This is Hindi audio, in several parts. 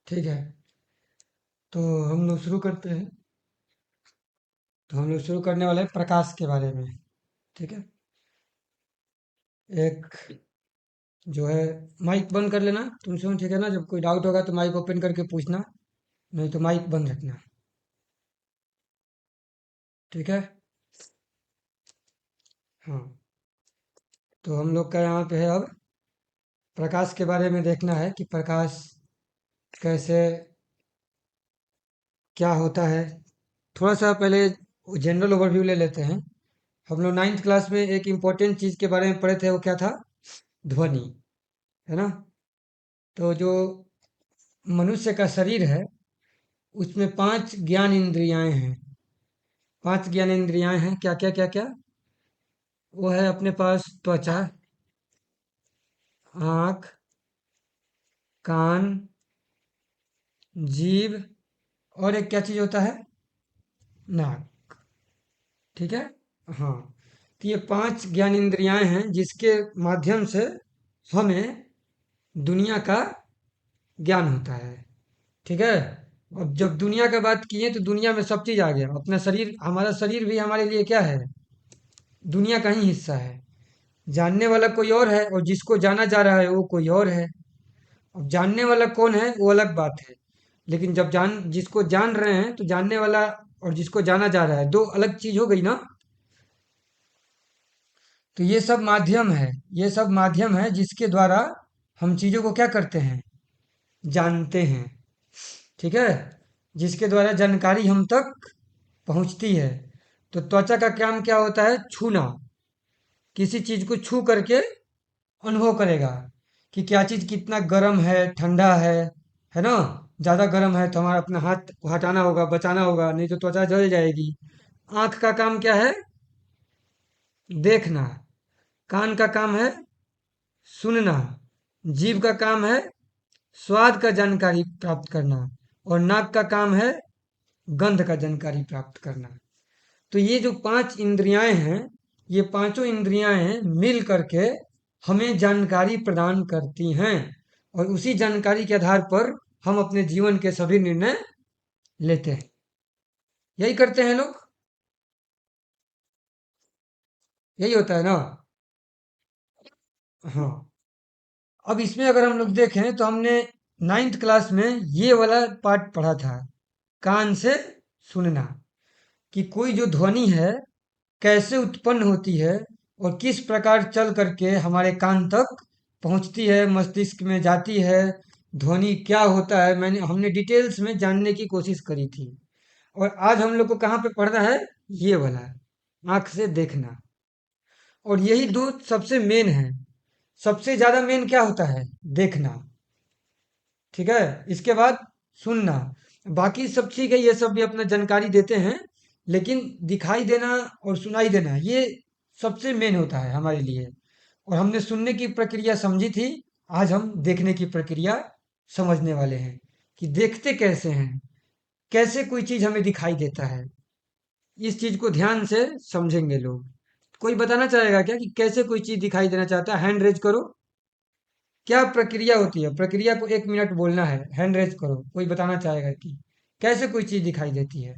ठीक है। तो हम लोग शुरू करते हैं। तो हम लोग शुरू करने वाले हैं प्रकाश के बारे में। ठीक है। एक जो है, माइक बंद कर लेना तुम सुन, ठीक है ना? जब कोई डाउट होगा तो माइक ओपन करके पूछना, नहीं तो माइक बंद रखना। ठीक है। हाँ। तो हम लोग का यहाँ पे है अब प्रकाश के बारे में देखना है कि प्रकाश कैसे, क्या होता है। थोड़ा सा पहले जनरल ओवरव्यू ले लेते हैं। हम लोग नाइन्थ क्लास में एक इम्पोर्टेंट चीज़ के बारे में पढ़े थे, वो क्या था? ध्वनि। है ना? तो जो मनुष्य का शरीर है, उसमें पांच ज्ञान इंद्रियाएं हैं। पांच ज्ञान इंद्रियाएं हैं, क्या क्या क्या क्या? वो है अपने पास त्वचा, आँख, कान, जीभ, और एक क्या चीज होता है? नाक। ठीक है। हाँ। तो ये पांच ज्ञान इंद्रियाएं हैं जिसके माध्यम से हमें दुनिया का ज्ञान होता है। ठीक है। अब जब दुनिया की बात किए तो दुनिया में सब चीज आ गया। अपना शरीर, हमारा शरीर भी हमारे लिए क्या है? दुनिया का ही हिस्सा है। जानने वाला कोई और है और जिसको जाना जा रहा है वो कोई और है। अब जानने वाला कौन है वो अलग बात है, लेकिन जब जिसको जान रहे हैं तो जानने वाला और जिसको जाना जा रहा है दो अलग चीज हो गई ना। तो ये सब माध्यम है, ये सब माध्यम है जिसके द्वारा हम चीजों को क्या करते हैं? जानते हैं। ठीक है। जिसके द्वारा जानकारी हम तक पहुंचती है। तो त्वचा का काम क्या होता है? छूना। किसी चीज को छू करके अनुभव करेगा कि क्या चीज कितना गर्म है, ठंडा है ना? ज्यादा गर्म है तो हमारा अपना हाथ को हटाना होगा, बचाना होगा, नहीं तो त्वचा जल जाएगी। आंख का काम क्या है? देखना। कान का काम है सुनना। जीभ का काम है स्वाद का जानकारी प्राप्त करना। और नाक का काम है गंध का जानकारी प्राप्त करना। तो ये जो पांच इंद्रियाएं हैं, ये पांचों इंद्रियाएं मिल करके हमें जानकारी प्रदान करती हैं। और उसी जानकारी के आधार पर हम अपने जीवन के सभी निर्णय लेते हैं। यही करते हैं लोग। यही होता है ना? हाँ। अब इसमें अगर हम लोग देखें तो हमने नाइन्थ क्लास में ये वाला पार्ट पढ़ा था, कान से सुनना। कि कोई जो ध्वनि है कैसे उत्पन्न होती है और किस प्रकार चल करके हमारे कान तक पहुंचती है, मस्तिष्क में जाती है। ध्वनि क्या होता है, हमने डिटेल्स में जानने की कोशिश करी थी। और आज हम लोग को कहाँ पे पढ़ना है? ये वाला, आंख से देखना। और यही दो सबसे मेन है। सबसे ज्यादा मेन क्या होता है? देखना। ठीक है। इसके बाद सुनना। बाकी सब ठीक है, ये सब भी अपना जानकारी देते हैं, लेकिन दिखाई देना और सुनाई देना ये सबसे मेन होता है हमारे लिए। और हमने सुनने की प्रक्रिया समझी थी। आज हम देखने की प्रक्रिया समझने वाले हैं कि देखते कैसे हैं, कैसे कोई चीज हमें दिखाई देता है। इस चीज को ध्यान से समझेंगे लोग। कोई बताना चाहेगा क्या कि कैसे कोई चीज दिखाई देना चाहता है? हैंड रेज करो। क्या प्रक्रिया होती है? प्रक्रिया को 1 मिनट बोलना है। हैंड रेज करो, कोई बताना चाहेगा कि कैसे कोई चीज दिखाई देती है?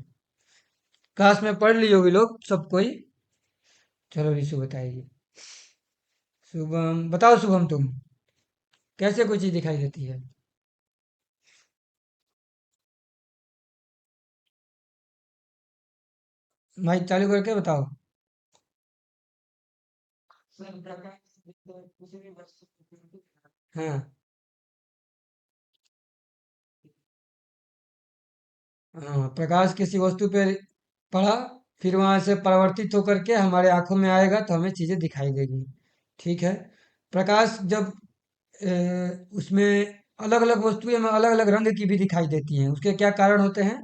क्लास में पढ़ ली होगी लोग सब कोई। चलो रिशु बताएगी। शुभम बताओ, शुभम तुम कैसे कोई चीज दिखाई देती है? माइक चालू करके बताओ। हाँ। हाँ, प्रकाश किसी वस्तु पे पड़ा, फिर वहां से परावर्तित होकर के हमारे आंखों में आएगा तो हमें चीजें दिखाई देगी। ठीक है। प्रकाश जब उसमें अलग अलग वस्तुएं में अलग अलग रंग की भी दिखाई देती हैं, उसके क्या कारण होते हैं?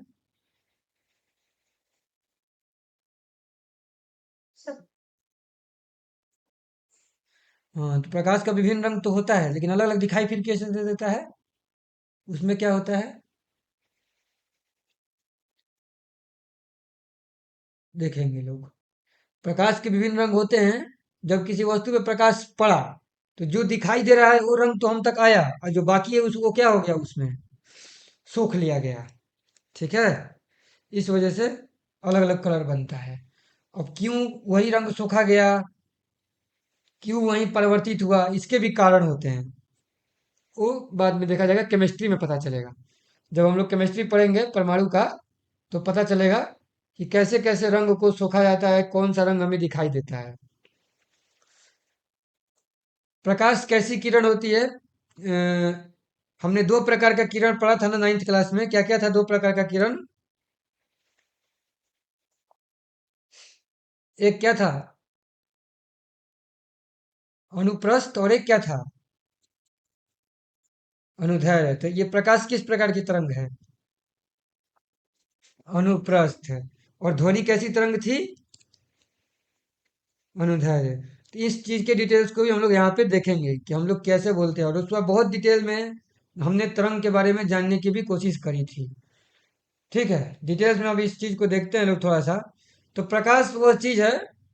हाँ, तो प्रकाश का विभिन्न रंग तो होता है, लेकिन अलग अलग दिखाई फिर कैसे दे देता है? उसमें क्या होता है? देखेंगे लोग। प्रकाश के विभिन्न रंग होते हैं। जब किसी वस्तु पे प्रकाश पड़ा तो जो दिखाई दे रहा है वो रंग तो हम तक आया, और जो बाकी है उसको क्या हो गया, उसमें सोख लिया गया। ठीक है, इस वजह से अलग अलग कलर बनता है। अब क्यों वही रंग सोखा गया, क्यों वही परिवर्तित हुआ, इसके भी कारण होते हैं। वो बाद में देखा जाएगा, केमिस्ट्री में पता चलेगा। जब हम लोग केमिस्ट्री पढ़ेंगे परमाणु का, तो पता चलेगा कि कैसे कैसे रंग को सोखा जाता है, कौन सा रंग हमें दिखाई देता है। प्रकाश कैसी किरण होती है? हमने दो प्रकार का किरण पढ़ा था ना नाइन्थ क्लास में, क्या क्या था दो प्रकार का किरण? एक क्या था? अनुप्रस्थ, और एक क्या था? अनुदैर्ध्य। तो ये प्रकाश किस प्रकार की तरंग है? अनुप्रस्थ है। और ध्वनि कैसी तरंग थी? अनुदैर्ध्य। तो इस चीज के डिटेल्स को भी हम लोग यहाँ पे देखेंगे कि हम लोग कैसे बोलते हैं, और उसके बाद बहुत डिटेल में हमने तरंग के बारे में जानने की भी कोशिश करी थी। ठीक है, डिटेल्स में अब इस चीज को देखते हैं लोग थोड़ा सा। तो प्रकाश वह चीज है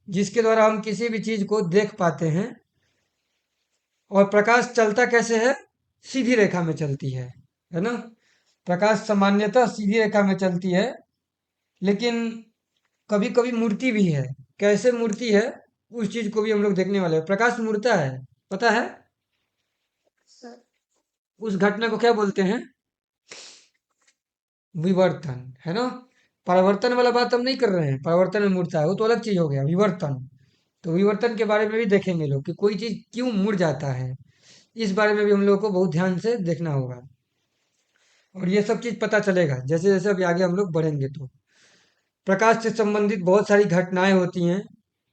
जिसके द्वारा हम किसी भी चीज को देख पाते हैं। और प्रकाश चलता कैसे है? सीधी रेखा में चलती है ना? प्रकाश सामान्यतः सीधी रेखा में चलती है, लेकिन कभी कभी मुड़ती भी है। कैसे मुड़ती है, उस चीज को भी हम लोग देखने वाले हैं। प्रकाश मुड़ता है, पता है? उस घटना को क्या बोलते हैं? विवर्तन, है ना? परावर्तन वाला बात हम नहीं कर रहे हैं, परावर्तन में मुड़ता है वो तो अलग चीज हो गया, विवर्तन। तो विवर्तन के बारे में भी देखेंगे लोग कि कोई चीज क्यों मुड़ जाता है। इस बारे में भी हम लोगों को बहुत ध्यान से देखना होगा, और ये सब चीज पता चलेगा जैसे जैसे अभी आगे हम लोग बढ़ेंगे तो। प्रकाश से संबंधित बहुत सारी घटनाएं होती हैं,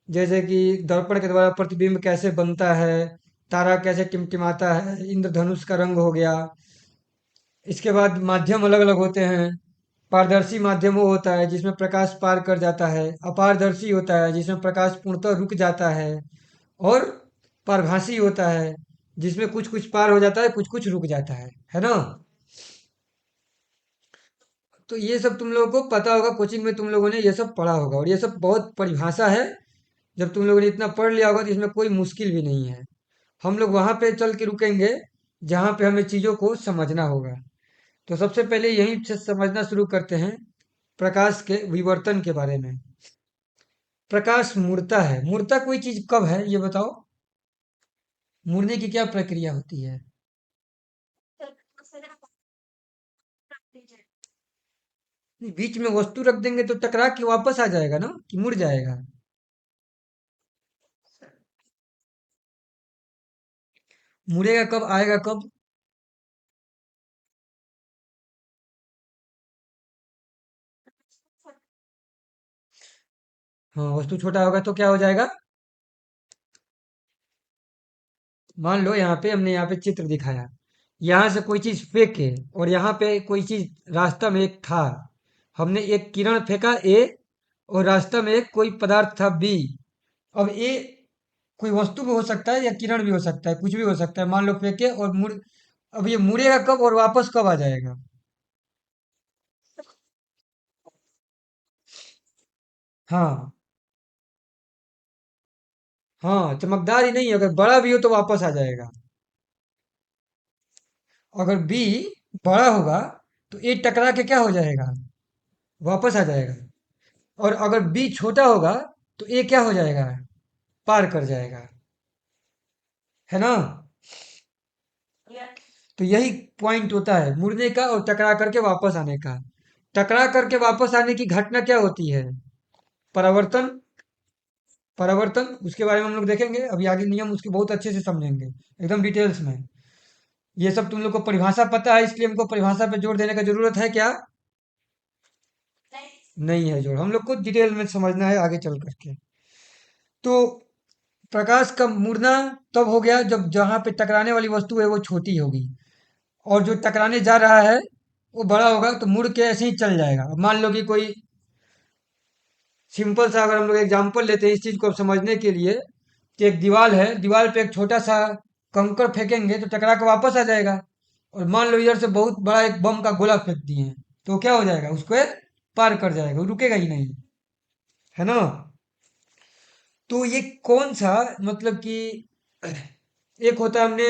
जैसे कि दर्पण के द्वारा प्रतिबिंब कैसे बनता है, तारा कैसे टिमटिमाता है, इंद्रधनुष का रंग हो गया। इसके बाद माध्यम अलग अलग होते हैं। पारदर्शी माध्यम वो होता है जिसमें प्रकाश पार कर जाता है, अपारदर्शी होता है जिसमें प्रकाश पूर्णतः रुक जाता है, और पारभासी होता है जिसमें कुछ कुछ पार हो जाता है, कुछ कुछ रुक जाता है ना? तो ये सब तुम लोगों को पता होगा, कोचिंग में तुम लोगों ने ये सब पढ़ा होगा, और ये सब बहुत परिभाषा है। जब तुम लोगों ने इतना पढ़ लिया होगा तो इसमें कोई मुश्किल भी नहीं है। हम लोग वहां पे चल के रुकेंगे जहां पे हमें चीजों को समझना होगा। तो सबसे पहले यहीं से समझना शुरू करते हैं, प्रकाश के विवर्तन के बारे में। प्रकाश मुड़ता है, मुड़ता कोई चीज कब है ये बताओ? मुड़ने की क्या प्रक्रिया होती है? नहीं, बीच में वस्तु रख देंगे तो टकरा के वापस आ जाएगा ना, कि मुड़ जाएगा? मुड़ेगा कब, आएगा कब? हाँ, वस्तु छोटा होगा तो क्या हो जाएगा? मान लो यहाँ पे हमने यहाँ पे चित्र दिखाया, यहाँ से कोई चीज फेंके, और यहाँ पे कोई चीज रास्ता में एक था। हमने एक किरण फेंका ए, और रास्ता में एक कोई पदार्थ था बी। अब ए कोई वस्तु भी हो सकता है या किरण भी हो सकता है, कुछ भी हो सकता है। मान लो फेंके और मुड़, अब ये मुड़ेगा कब और वापस कब आ जाएगा? हाँ। हाँ, चमकदार ही नहीं, अगर बड़ा भी हो तो वापस आ जाएगा। अगर बी बड़ा होगा तो ए टकरा के क्या हो जाएगा? वापस आ जाएगा। और अगर बी छोटा होगा तो ए क्या हो जाएगा? पार कर जाएगा, है ना? तो यही पॉइंट होता है मुड़ने का और टकरा करके वापस आने का। टकरा करके वापस आने की घटना क्या होती है? परावर्तन। परावर्तन, उसके बारे में हम लोग देखेंगे अभी आगे, नियम उसके बहुत अच्छे से समझेंगे एकदम डिटेल्स में। ये सब तुम लोग को परिभाषा पता है, इसलिए हमको परिभाषा पे जोर देने का जरूरत है क्या? नहीं है जोर, हम लोग को डिटेल में समझना है आगे चल करके। तो प्रकाश का मुड़ना तब हो गया जब जहां पे टकराने वाली वस्तु है वो छोटी होगी, और जो टकराने जा रहा है वो बड़ा होगा, तो मुड़ के ऐसे ही चल जाएगा। अब मान लो कि कोई सिंपल सा, अगर हम लोग एग्जांपल लेते हैं इस चीज को अब समझने के लिए, कि एक दीवार है, दीवार पे एक छोटा सा कंकड़ फेंकेंगे तो टकरा के वापस आ जाएगा। और मान लो इधर से बहुत बड़ा एक बम का गोला फेंक दिए हैं, तो क्या हो जाएगा, उसको ये पार कर जाएगा, वो रुकेगा ही नहीं, है ना? तो ये कौन सा, मतलब कि एक होता है हमने,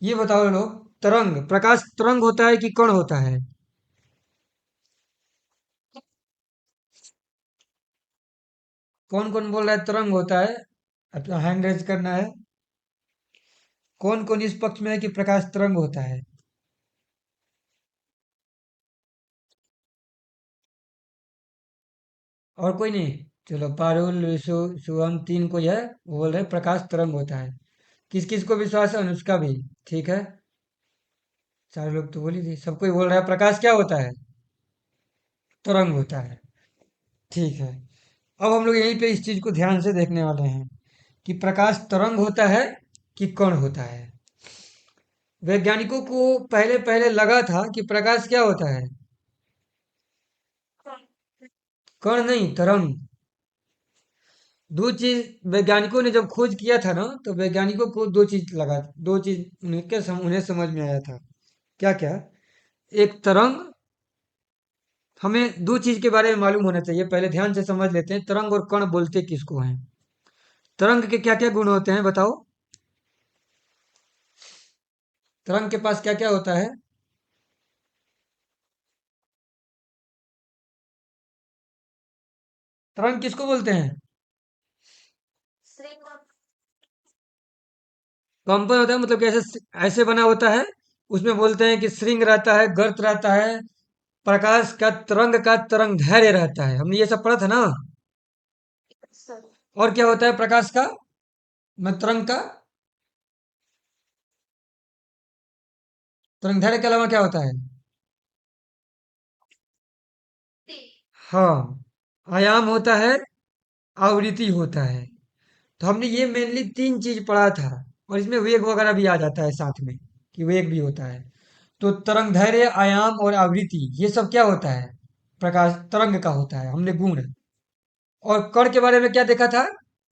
ये बताओ लोग, तरंग, प्रकाश तरंग होता है कि कण होता है? कौन कौन बोल रहा है तरंग होता है? अपना हैंड रेज करना है। कौन कौन इस पक्ष में है कि प्रकाश तरंग होता है? और कोई नहीं? चलो, पारुल, विशु, शुभम, तीन को है, वो बोल रहे हैं प्रकाश तरंग होता है। किस किस को विश्वास है? अनुष्का भी। ठीक है, सारे लोग तो बोल ही दिए, सब कोई बोल रहा है प्रकाश क्या होता है? तरंग होता है। ठीक है, अब हम लोग यहीं पे इस चीज को ध्यान से देखने वाले हैं कि प्रकाश तरंग होता है कि कण होता है। वैज्ञानिकों को पहले पहले लगा था कि प्रकाश क्या होता है? कण नहीं, तरंग। दो चीज वैज्ञानिकों ने जब खोज किया था ना, तो वैज्ञानिकों को दो चीज लगा, दो चीज उन्हें समझ में आया था। क्या क्या? एक तरंग, हमें दो चीज के बारे में मालूम होना चाहिए, पहले ध्यान से समझ लेते हैं तरंग और कण बोलते किसको हैं। तरंग के क्या क्या गुण होते हैं बताओ? तरंग के पास क्या क्या होता है? तरंग किसको बोलते हैं? कंपन होता है, मतलब कैसे? ऐसे बना होता है, उसमें बोलते हैं कि श्रृंग रहता है, गर्त रहता है, प्रकाश का तरंग धैर्य रहता है। हमने ये सब पढ़ा था ना। और क्या होता है प्रकाश का, मैं तरंग का? तरंग धैर्य के अलावा क्या होता है? हाँ, आयाम होता है, आवृत्ति होता है। तो हमने ये मेनली तीन चीज पढ़ा था, और इसमें वेग वगैरह भी आ जाता है साथ में, कि वेग भी होता है। तो तरंग दैर्घ्य, आयाम और आवृत्ति, ये सब क्या होता है? प्रकाश तरंग का होता है, हमने गुण। और कण के बारे में क्या देखा था?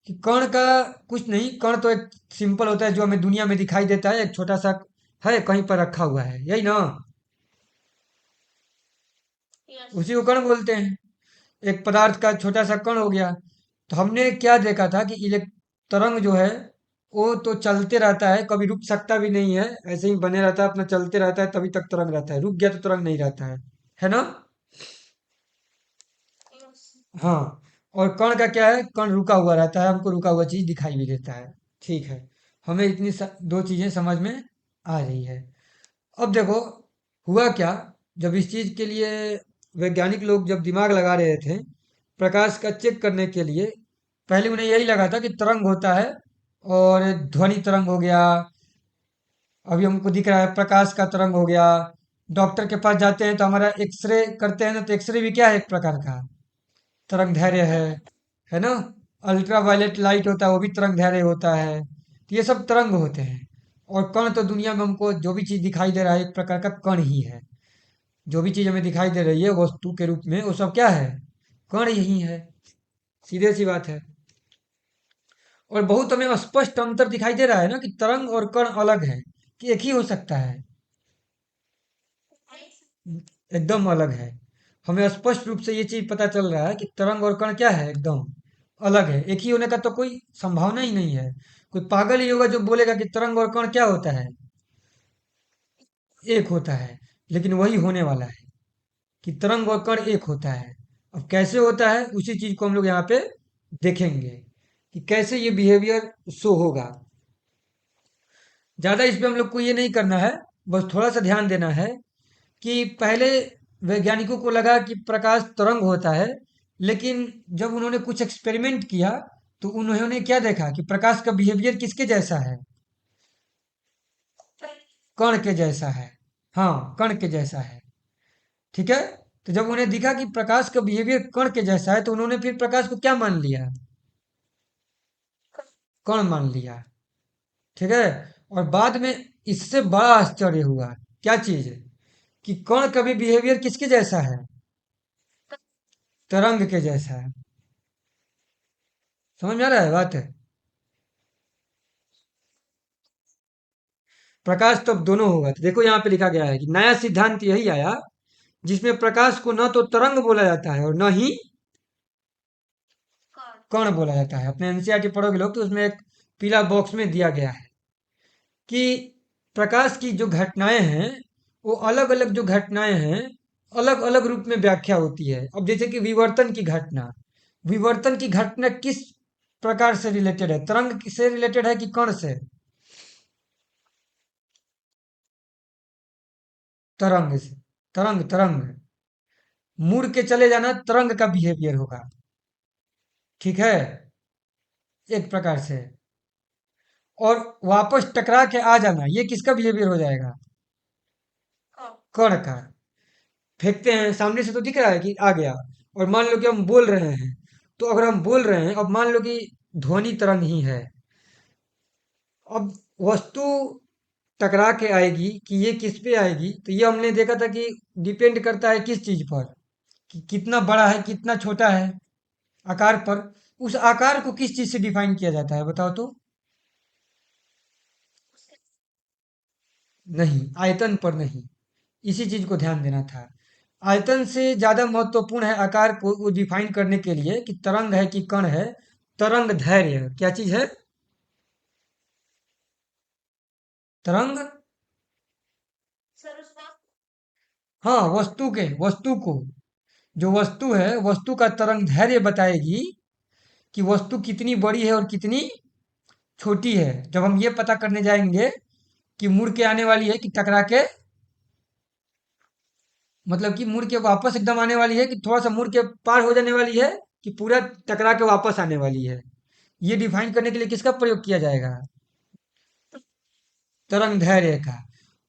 कि कण का कुछ नहीं, कण तो एक सिंपल होता है जो हमें दुनिया में दिखाई देता है, एक छोटा सा है कहीं पर रखा हुआ है, यही ना? उसी को कण बोलते हैं। एक पदार्थ का छोटा सा कण हो गया। तो हमने क्या देखा था कि इलेक्ट तरंग जो है, वो तो चलते रहता है, कभी रुक सकता भी नहीं है, ऐसे ही बने रहता है, अपना चलते रहता है, तभी तक तरंग रहता है, रुक गया तो तरंग नहीं रहता है ना? हाँ। और कण का क्या है? कण रुका हुआ रहता है, हमको रुका हुआ चीज दिखाई भी देता है। ठीक है, हमें दो चीजें समझ में आ रही है। अब देखो, हुआ क्या, जब इस चीज के लिए वैज्ञानिक लोग जब दिमाग लगा रहे थे प्रकाश का चेक करने के लिए, पहले उन्हें यही लगा था कि तरंग होता है, और ध्वनि तरंग हो गया, अभी हमको दिख रहा है प्रकाश का तरंग हो गया। डॉक्टर के पास जाते हैं तो हमारा एक्सरे करते हैं ना, तो एक्सरे भी क्या है? एक प्रकार का तरंग दैर्घ्य है ना? अल्ट्रा वायलेट लाइट होता है, वो भी तरंग दैर्घ्य होता है। तो ये सब तरंग होते हैं। और कण तो दुनिया में हमको जो भी चीज दिखाई दे रहा है एक प्रकार का कण ही है। जो भी चीज हमें दिखाई दे रही है वस्तु के रूप में, वो सब क्या है? कण यही है। सीधे सी बात है। और बहुत हमें स्पष्ट अंतर दिखाई दे रहा है ना, कि तरंग और कण अलग है, कि एक ही हो सकता है? एकदम अलग है। हमें स्पष्ट रूप से ये चीज पता चल रहा है कि तरंग और कण क्या है, एकदम अलग है। एक ही होने का तो कोई संभावना ही नहीं है। कोई पागल ही होगा जो बोलेगा कि तरंग और कण क्या होता है, एक होता है। लेकिन वही होने वाला है कि तरंग और कण एक होता है। अब कैसे होता है, उसी चीज को हम लोग यहाँ पे देखेंगे कि कैसे ये बिहेवियर शो होगा। ज्यादा इस पे हम लोग को ये नहीं करना है, बस थोड़ा सा ध्यान देना है कि पहले वैज्ञानिकों को लगा कि प्रकाश तरंग होता है, लेकिन जब उन्होंने कुछ एक्सपेरिमेंट किया तो उन्होंने क्या देखा कि प्रकाश का बिहेवियर किसके जैसा है? कण के जैसा है। हाँ, कण के जैसा है। ठीक है। तो जब उन्हें दिखा कि प्रकाश का बिहेवियर कण के जैसा है, तो उन्होंने फिर प्रकाश को क्या मान लिया? कण मान लिया। ठीक है। और बाद में इससे बड़ा आश्चर्य हुआ। क्या चीज? कि कण का भी बिहेवियर किसके जैसा है? तरंग के जैसा है। समझ में आ रहा है बात? प्रकाश तो अब दोनों होगा। तो देखो यहाँ पे लिखा गया है कि नया सिद्धांत यही आया जिसमें प्रकाश को न तो तरंग बोला जाता है और न ही कण बोला जाता है। अपने एनसीईआरटी पढ़ोगे लोग तो उसमें एक पीला बॉक्स में दिया गया है। कि प्रकाश की जो घटनाएं हैं, वो अलग अलग जो घटनाएं हैं, अलग अलग रूप में व्याख्या होती है। अब जैसे कि विवर्तन की घटना किस प्रकार से रिलेटेड है? तरंग से रिलेटेड है कि कण से? तरंग से। तरंग मुड़ के चले जाना तरंग का बिहेवियर होगा। ठीक है, एक प्रकार से। और वापस टकरा के आ जाना, ये किसका बिहेवियर हो जाएगा? कण का। फेंकते हैं सामने से तो दिख रहा है कि आ गया। और मान लो कि हम बोल रहे हैं, तो अगर हम बोल रहे हैं, अब मान लो कि ध्वनि तरंग ही है। अब वस्तु टकरा के आएगी कि ये किस पे आएगी, तो ये हमने देखा था कि डिपेंड करता है किस चीज पर, कि कितना बड़ा है कितना छोटा है, आकार पर। उस आकार को किस चीज से डिफाइन किया जाता है, बताओ तो? नहीं, आयतन पर नहीं। इसी चीज को ध्यान देना था। आयतन से ज्यादा महत्वपूर्ण है आकार को डिफाइन करने के लिए कि तरंग है कि कण है। तरंग धैर्य क्या चीज है? तरंग। हाँ, वस्तु को, जो वस्तु है, वस्तु का तरंग धैर्य बताएगी कि वस्तु कितनी बड़ी है और कितनी छोटी है। जब हम ये पता करने जाएंगे कि मुड़ के आने वाली है कि टकरा के, मतलब कि मुड़ के वापस एकदम आने वाली है कि थोड़ा सा मुड़ के पार हो जाने वाली है, कि पूरा टकरा के वापस आने वाली है, ये डिफाइन करने के लिए किसका प्रयोग किया जाएगा? तरंग धैर्य का।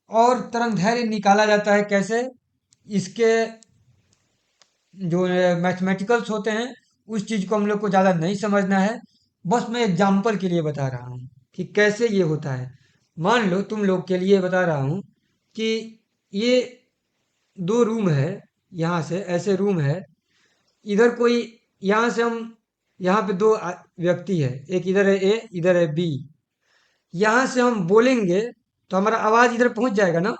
और तरंग धैर्य निकाला जाता है कैसे? इसके जो मैथमेटिकल्स होते हैं, उस चीज को हम लोग को ज्यादा नहीं समझना है। बस मैं एग्जाम्पल के लिए बता रहा हूँ कि कैसे ये होता है। मान लो तुम लोग के लिए बता रहा हूँ कि ये दो रूम है, यहाँ से ऐसे रूम है। इधर कोई, यहाँ से हम, यहाँ पे दो व्यक्ति है, एक इधर है ए, इधर है बी। यहाँ से हम बोलेंगे तो हमारा आवाज इधर पहुंच जाएगा ना?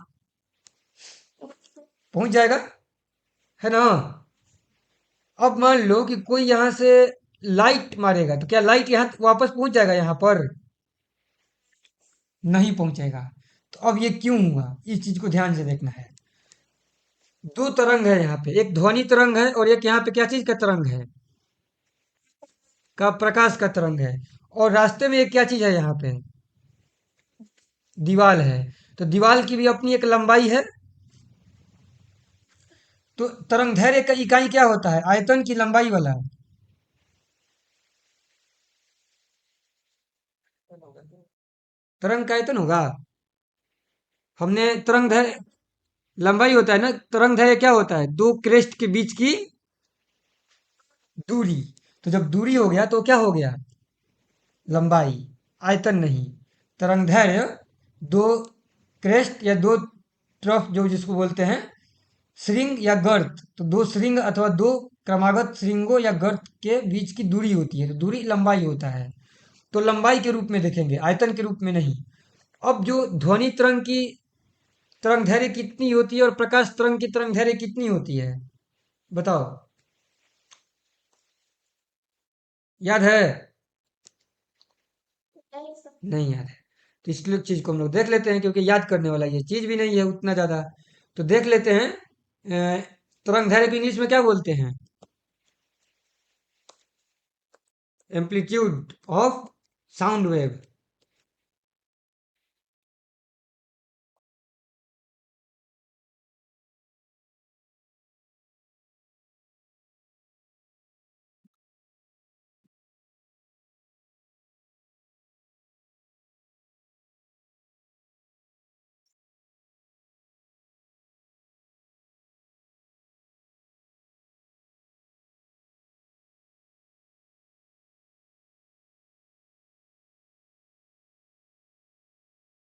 पहुंच जाएगा, है ना? अब मान लो कि कोई यहाँ से लाइट मारेगा, तो क्या लाइट यहाँ वापस पहुंच जाएगा यहाँ पर? नहीं पहुंचेगा। तो अब ये क्यों हुआ, इस चीज को ध्यान से देखना है। दो तरंग है यहाँ पे, एक ध्वनि तरंग है और एक यहाँ पे क्या चीज का तरंग है? का प्रकाश का तरंग है। और रास्ते में एक क्या चीज है यहाँ पे? दीवाल है। तो दीवाल की भी अपनी एक लंबाई है। तो तरंग दैर्घ्य का इकाई क्या होता है? आयतन की लंबाई वाला। तरंग का आयतन होगा। हमने तरंग दैर्घ्य, लंबाई होता है ना, तरंग दैर्घ्य क्या होता है? दो क्रेस्ट के बीच की दूरी। तो जब दूरी हो गया तो क्या हो गया? लंबाई। आयतन नहीं। तरंग दैर्घ्य दो क्रेस्ट या दो ट्रफ जो जिसको बोलते हैं, श्रृंग या गर्त, तो दो श्रृंग अथवा दो क्रमागत श्रृंगों या गर्त के बीच की दूरी होती है, तो दूरी लंबाई होता है। तो लंबाई के रूप में देखेंगे, आयतन के रूप में नहीं। अब जो ध्वनि तरंग की तरंग दैर्घ्य कितनी होती है और प्रकाश तरंग की तरंग दैर्घ्य कितनी होती है, बताओ? याद है? नहीं याद है। तो इसलिए चीज को हम लोग देख लेते हैं, क्योंकि याद करने वाला ये चीज भी नहीं है उतना ज्यादा। तो देख लेते हैं। तरंग दैर्घ्य को इंग्लिश में क्या बोलते हैं? Amplitude of sound wave.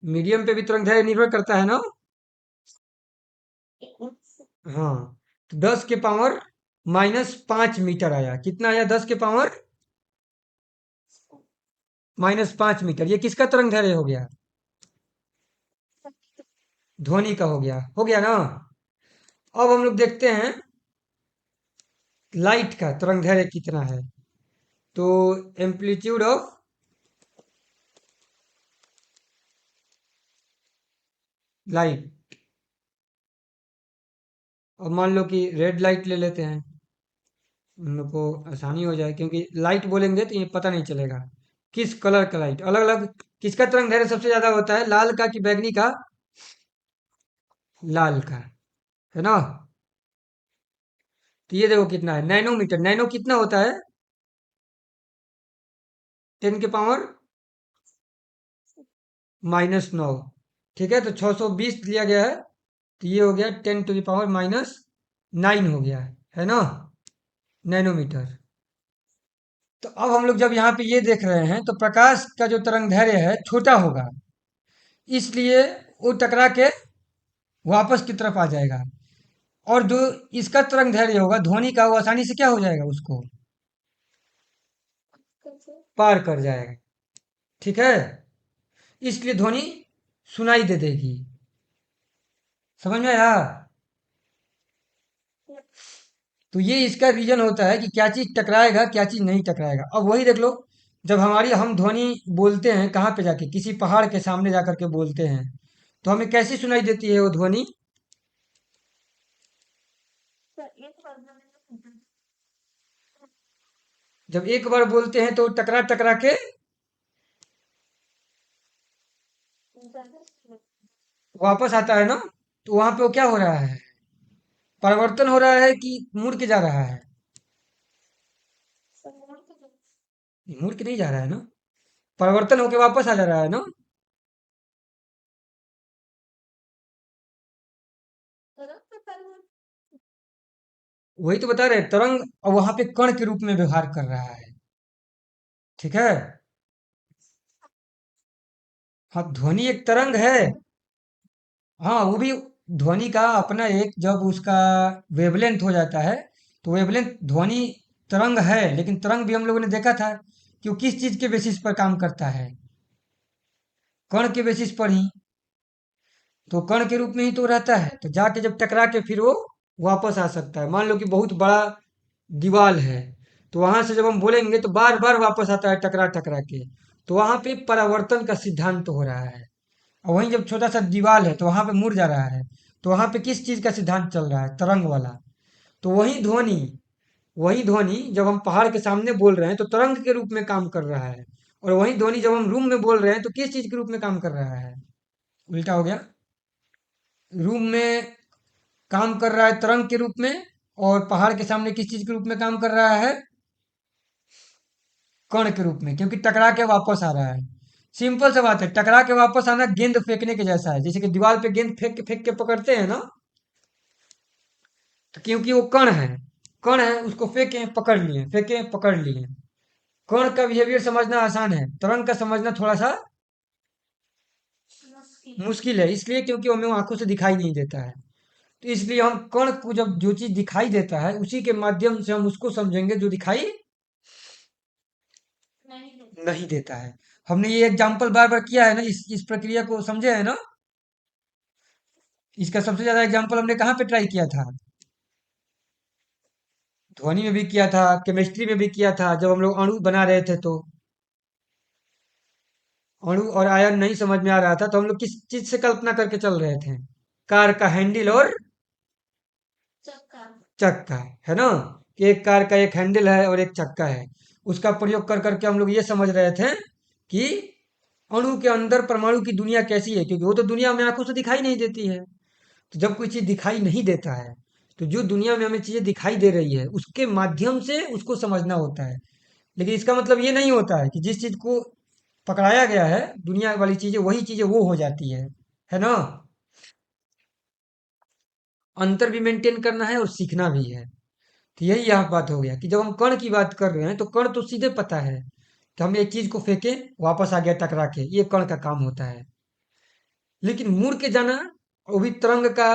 Medium पे भी तरंग दैर्घ्य निर्भर करता है ना? हाँ। तो 10 के पावर -5 मीटर आया। कितना आया? 10 के पावर -5 मीटर। ये किसका तरंग दैर्घ्य हो गया? ध्वनि का हो गया ना? अब हम लोग देखते हैं लाइट का तरंग दैर्घ्य कितना है। तो एम्पलीट्यूड ऑफ लाइट। अब मान लो कि रेड लाइट ले लेते हैं, हम लोग को आसानी हो जाए, क्योंकि लाइट बोलेंगे तो ये पता नहीं चलेगा किस कलर का लाइट। अलग अलग किसका तरंग दैर्घ्य सबसे ज्यादा होता है, लाल का कि बैंगनी का? लाल का, है ना। तो ये देखो कितना है, नैनोमीटर। नैनो कितना होता है? 10 की पावर -9। ठीक है, तो 620 लिया गया है, तो ये हो गया 10 to the power -9 हो गया है ना, नैनोमीटर। तो अब हम लोग जब यहाँ पे ये देख रहे हैं, तो प्रकाश का जो तरंग दैर्घ्य है छोटा होगा, इसलिए वो टकरा के वापस की तरफ आ जाएगा। और जो इसका तरंग दैर्घ्य होगा ध्वनि का, वो आसानी से क्या हो जाएगा, उसको पार कर जाएगा। ठीक है, इसलिए ध्वनि सुनाई दे देगी। समझ में आया? तो ये इसका रीजन होता है कि क्या चीज टकराएगा, क्या चीज नहीं टकराएगा। अब वही देख लो, जब हमारी हम ध्वनि बोलते हैं कहाँ पे जाके, किसी पहाड़ के सामने जाकर के बोलते हैं, तो हमें कैसी सुनाई देती है वो ध्वनि? जब एक बार बोलते हैं तो टकरा टकरा के वापस आता है ना। तो वहां पे वो क्या हो रहा है, परिवर्तन हो रहा है कि मुड़ के जा रहा है? मुड़ के नहीं जा रहा है ना, परिवर्तन होके वापस आ जा रहा है ना। वही तो बता रहे हैं, तरंग अब वहां पे कण के रूप में व्यवहार कर रहा है। ठीक है। हाँ, ध्वनि एक तरंग है। हाँ, वो भी ध्वनि का अपना एक, जब उसका वेवलेंथ हो जाता है, तो वेवलेंथ ध्वनि तरंग है, लेकिन तरंग भी हम लोगों ने देखा था कि वो किस चीज के बेसिस पर काम करता है, कण के बेसिस पर ही। तो कण के रूप में ही तो रहता है, तो जाके जब टकरा के फिर वो वापस आ सकता है। मान लो कि बहुत बड़ा दीवार है, तो वहां से जब हम बोलेंगे तो बार बार वापस आता है टकरा टकरा के, तो वहां पे परावर्तन का सिद्धांत हो रहा है। और वहीं जब छोटा सा दीवार है तो वहां पे मुड़ जा रहा है, तो वहां पे किस चीज का सिद्धांत चल रहा है, तरंग वाला। तो वही ध्वनि जब हम पहाड़ के सामने बोल रहे हैं तो तरंग के रूप में काम कर रहा है, और वही ध्वनि जब हम रूम में बोल रहे हैं तो किस चीज के रूप में काम कर रहा है? उल्टा हो गया। रूम में काम कर रहा है तरंग के रूप में, और पहाड़ के सामने किस चीज के रूप में काम कर रहा है? कण के रूप में, क्योंकि टकरा के वापस आ रहा है। सिंपल सा बात है, टकरा के वापस आना गेंद फेंकने के जैसा है, जैसे कि दीवार पे गेंद फेंक के पकड़ते हैं ना। तो क्योंकि वो कण है, उसको फेंके पकड़ लिए, फेंके पकड़ लिए। कण का बिहेवियर समझना आसान है, तरंग का समझना थोड़ा सा मुश्किल है, इसलिए क्योंकि हमें वो आंखों से दिखाई नहीं देता है। तो इसलिए हम कण को, जब जो चीज दिखाई देता है उसी के माध्यम से हम उसको समझेंगे जो दिखाई नहीं देता है। हमने ये एग्जाम्पल बार बार किया है ना, इस प्रक्रिया को समझे है ना। इसका सबसे ज्यादा एग्जाम्पल हमने कहाँ पे ट्राई किया था? ध्वनि में भी किया था, केमिस्ट्री में भी किया था, जब हम लोग अणु बना रहे थे तो। अणु और आयन नहीं समझ में आ रहा था, तो हम लोग किस चीज से कल्पना करके चल रहे थे? कार का हैंडल और चक्का, है ना। कि एक कार का एक हैंडल है और एक चक्का है, उसका प्रयोग कर करके हम लोग ये समझ रहे थे कि अणु के अंदर परमाणु की दुनिया कैसी है, क्योंकि वो तो दुनिया हमें आंखों से दिखाई नहीं देती है। तो जब कोई चीज दिखाई नहीं देता है, तो जो दुनिया में हमें चीजें दिखाई दे रही है उसके माध्यम से उसको समझना होता है। लेकिन इसका मतलब ये नहीं होता है कि जिस चीज को पकड़ाया गया है, दुनिया वाली चीजें वही चीजें वो हो जाती है ना। अंतर भी मेंटेन करना है और सीखना भी है। तो यही यहाँ बात हो गया कि जब हम कण की बात कर रहे हैं तो कण तो सीधे पता है कि हम एक चीज को फेंके, वापस आ गया टकरा के, ये कण का काम होता है। लेकिन मुड़ के जाना, वो भी तरंग का,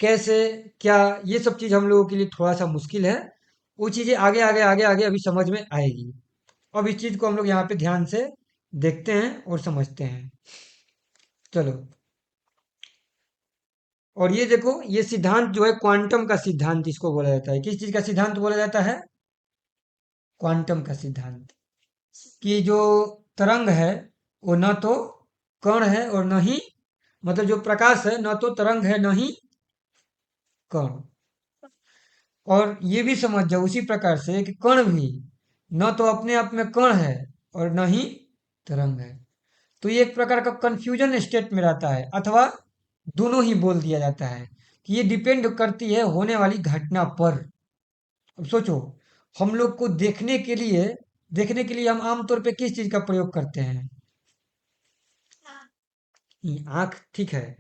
कैसे, क्या, ये सब चीज हम लोगों के लिए थोड़ा सा मुश्किल है। वो चीजें आगे आगे आगे आगे अभी समझ में आएगी। अब इस चीज को हम लोग यहाँ पे ध्यान से देखते हैं और समझते हैं। चलो। और ये देखो, ये सिद्धांत जो है क्वांटम का सिद्धांत इसको बोला जाता है। किस चीज का सिद्धांत बोला जाता है? क्वांटम का सिद्धांत। कि जो तरंग है वो न तो कण है और न ही मतलब जो प्रकाश है न तो तरंग है न ही कण। और ये भी समझ जाओ उसी प्रकार से कि कण भी न तो अपने आप में कण है और न ही तरंग है। तो ये एक प्रकार का कंफ्यूजन स्टेट में रहता है, अथवा दोनों ही बोल दिया जाता है कि ये डिपेंड करती है होने वाली घटना पर। अब सोचो, हम लोग को देखने के लिए हम आमतौर पे किस चीज का प्रयोग करते हैं? आंख, ठीक है।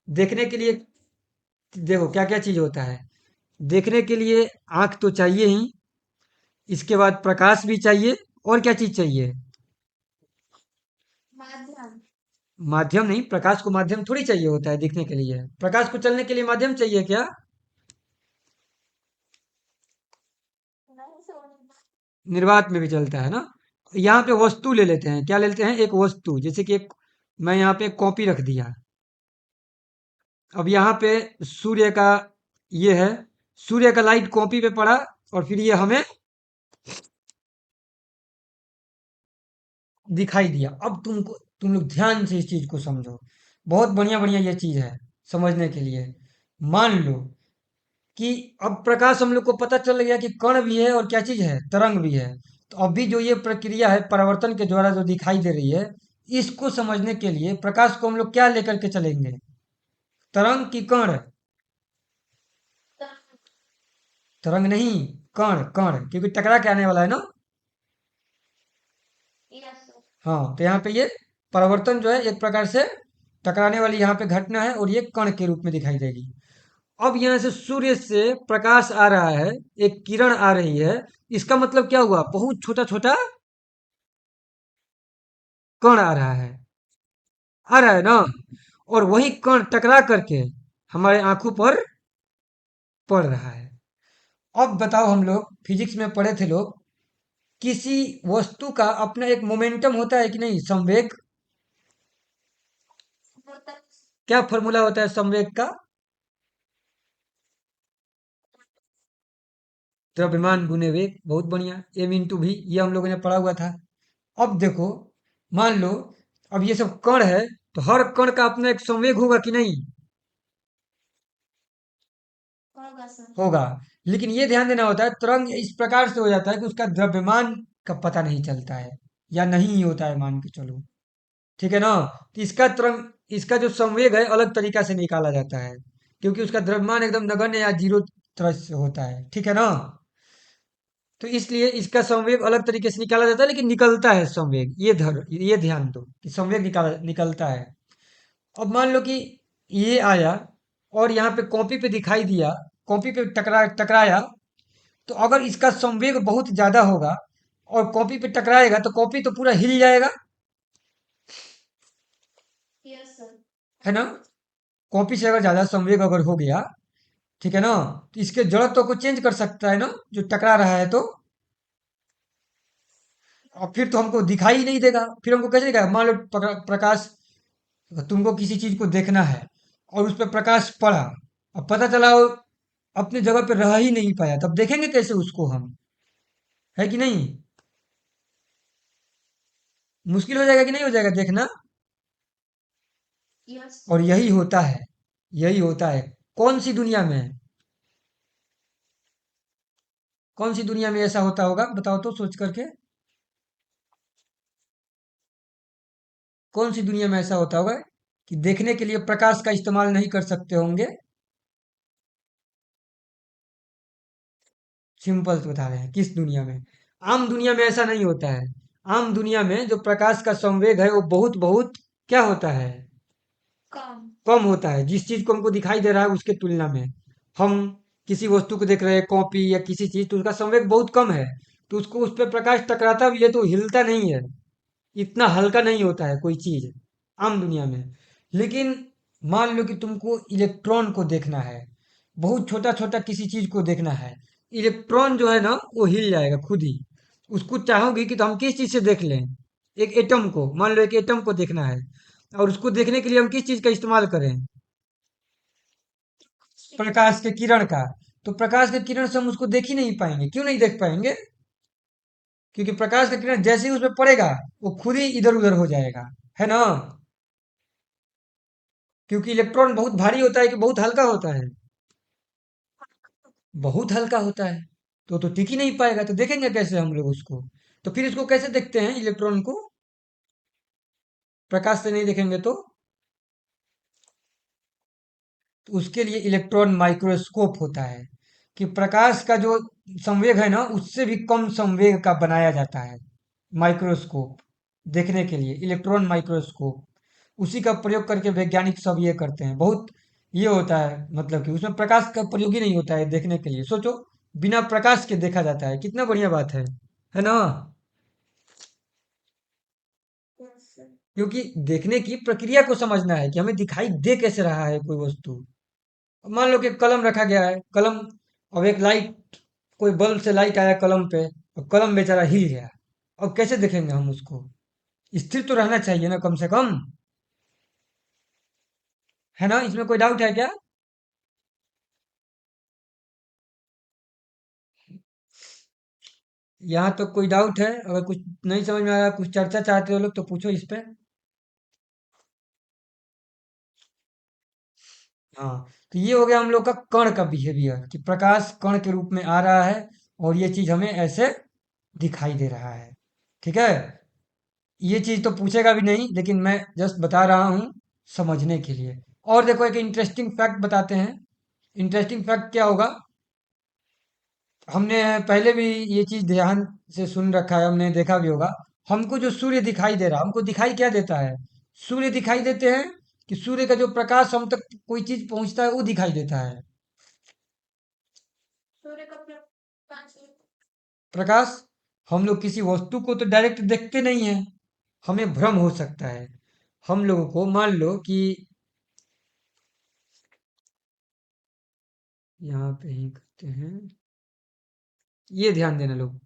देखने के लिए देखो क्या क्या चीज होता है। देखने के लिए आंख तो चाहिए ही, इसके बाद प्रकाश भी चाहिए, और क्या चीज चाहिए? माध्यम नहीं, प्रकाश को माध्यम थोड़ी चाहिए होता है दिखने के लिए। प्रकाश को चलने के लिए माध्यम चाहिए क्या? निर्वात में भी चलता है ना। यहाँ पे वस्तु ले लेते हैं, क्या ले लेते हैं? एक वस्तु, जैसे कि एक, मैं यहाँ पे कॉपी रख दिया। अब यहाँ पे सूर्य का ये है, सूर्य का लाइट कॉपी पे पड़ा, और फिर ये हमें दिखाई दिया। अब तुम लोग ध्यान से इस चीज को समझो। बहुत बढ़िया बढ़िया ये चीज है समझने के लिए। मान लो कि अब प्रकाश हम लोग को पता चल गया कि कण भी है और क्या चीज है, तरंग भी है। तो अभी जो ये प्रक्रिया है परावर्तन के द्वारा जो दिखाई दे रही है, इसको समझने के लिए प्रकाश को हम लोग क्या लेकर के चलेंगे? तरंग की कण? तरंग नहीं, कण कण, क्योंकि टकरा के आने वाला है ना। हाँ, तो यहाँ पे ये परावर्तन जो है एक प्रकार से टकराने वाली यहाँ पे घटना है, और ये कण के रूप में दिखाई देगी। अब यहाँ से सूर्य से प्रकाश आ रहा है, एक किरण आ रही है। इसका मतलब क्या हुआ? बहुत छोटा छोटा कण आ रहा है ना। और वही कण टकरा करके हमारे आंखों पर पड़ रहा है। अब बताओ, हम लोग फिजिक्स में पढ़े थे लोग, किसी वस्तु का अपना एक मोमेंटम होता है कि नहीं, संवेग। क्या फॉर्मूला होता है संवेग का? द्रव्यमान गुने वेग, बहुत बढ़िया। एम इंटू भी, ये हम लोगों ने पढ़ा हुआ था। अब देखो, मान लो, अब ये सब कण है, तो हर कण का अपना एक संवेग होगा कि नहीं? होगा। लेकिन ये ध्यान देना होता है, तरंग इस प्रकार से हो जाता है कि उसका द्रव्यमान का पता नहीं चलता है, या नहीं ही होता है, मान के चलो। ठीक है ना। तो इसका जो संवेग है अलग तरीका से निकाला जाता है, क्योंकि उसका द्रव्यमान एकदम नगण्य या जीरो तरह से होता है। ठीक है ना। तो इसलिए इसका संवेग अलग तरीके से निकाला जाता है, लेकिन निकलता है संवेग। ये ध्यान दो कि संवेग निकलता है। अब मान लो कि ये आया और यहाँ पे कॉपी पे दिखाई दिया, कॉपी पे टकराया। तो अगर इसका संवेग बहुत ज्यादा होगा और कॉपी पे टकराएगा, तो कॉपी तो पूरा हिल जाएगा, है ना। कॉपी से अगर ज्यादा संवेग अगर हो गया, ठीक है ना, तो इसके जड़त्व को चेंज कर सकता है ना, जो टकरा रहा है तो। और फिर तो हमको दिखाई ही नहीं देगा, फिर हमको कैसे दिखेगा? मान लो प्रकाश, तुमको किसी चीज को देखना है और उस पर प्रकाश पड़ा, अब पता चला वो अपनी जगह पे रह ही नहीं पाया, तब देखेंगे कैसे उसको हम? है कि नहीं? मुश्किल हो जाएगा कि नहीं हो जाएगा देखना? और यही होता है कौन सी दुनिया में? कौन सी दुनिया में ऐसा होता होगा, बताओ तो सोच करके। कौन सी दुनिया में ऐसा होता होगा कि देखने के लिए प्रकाश का इस्तेमाल नहीं कर सकते होंगे? सिंपल से बता रहे हैं, किस दुनिया में? आम दुनिया में ऐसा नहीं होता है। आम दुनिया में जो प्रकाश का संवेग है वो बहुत बहुत क्या होता है? कम होता है। जिस चीज को हमको दिखाई दे रहा है उसके तुलना में, हम किसी वस्तु को देख रहे हैं, कॉपी या किसी चीज, तो उसका संवेग बहुत कम है। तो उसको उस पर प्रकाश टकराता भी है तो हिलता नहीं है, इतना हल्का नहीं होता है कोई चीज आम दुनिया में। लेकिन मान लो कि तुमको इलेक्ट्रॉन को देखना है, बहुत छोटा छोटा किसी चीज को देखना है, इलेक्ट्रॉन जो है ना वो हिल जाएगा खुद ही। उसको चाहोगे कि तो हम किस चीज से देख लें? एक एटम को, मान लो एक एटम को देखना है, और उसको देखने के लिए हम किस चीज का इस्तेमाल करें? प्रकाश के किरण का। तो प्रकाश के किरण से हम उसको देख ही नहीं पाएंगे। क्यों नहीं देख पाएंगे? क्योंकि प्रकाश का किरण जैसे ही उस पर पड़ेगा वो खुद ही इधर उधर हो जाएगा, है ना। क्योंकि इलेक्ट्रॉन बहुत भारी होता है कि बहुत हल्का होता है? बहुत हल्का होता है। तो टिक ही नहीं पाएगा, तो देखेंगे कैसे हम लोग उसको? तो फिर इसको कैसे देखते हैं इलेक्ट्रॉन को? प्रकाश से नहीं देखेंगे तो उसके लिए इलेक्ट्रॉन माइक्रोस्कोप होता है, कि प्रकाश का जो संवेग है ना, उससे भी कम संवेग का बनाया जाता है माइक्रोस्कोप, देखने के लिए इलेक्ट्रॉन माइक्रोस्कोप। उसी का प्रयोग करके वैज्ञानिक सब ये करते हैं। बहुत ये होता है, मतलब कि उसमें प्रकाश का प्रयोग ही नहीं होता है देखने के लिए। सोचो, बिना प्रकाश के देखा जाता है, कितना बढ़िया बात है ना? क्योंकि देखने की प्रक्रिया को समझना है कि हमें दिखाई दे कैसे रहा है कोई वस्तु। अब मान लो कि कलम रखा गया है, कलम, अब एक लाइट, कोई बल्ब से लाइट आया कलम पे, और कलम बेचारा हिल गया। अब कैसे देखेंगे हम उसको? स्थिर तो रहना चाहिए ना कम से कम, है ना? इसमें कोई डाउट है क्या? यहाँ तो कोई डाउट है? अगर कुछ नहीं समझ में आ रहा, कुछ चर्चा चाहते हो लोग, तो पूछो इस पे। हाँ, तो ये हो गया हम लोग का कण का बिहेवियर, कि प्रकाश कण के रूप में आ रहा है और ये चीज हमें ऐसे दिखाई दे रहा है। ठीक है? ये चीज तो पूछेगा भी नहीं, लेकिन मैं जस्ट बता रहा हूँ समझने के लिए। और देखो, एक इंटरेस्टिंग फैक्ट बताते हैं। इंटरेस्टिंग फैक्ट क्या होगा? हमने पहले भी ये चीज ध्यान से सुन रखा है, हमने देखा भी होगा। हमको जो सूर्य दिखाई दे रहा, हमको दिखाई क्या देता है? सूर्य दिखाई देते हैं, कि सूर्य का जो प्रकाश हम तक कोई चीज पहुंचता है वो दिखाई देता है। प्रकाश, हम लोग किसी वस्तु को तो डायरेक्ट देखते नहीं है, हमें भ्रम हो सकता है। हम लोगों को मान लो कि यहाँ पे ही करते हैं, ये ध्यान देना लोग।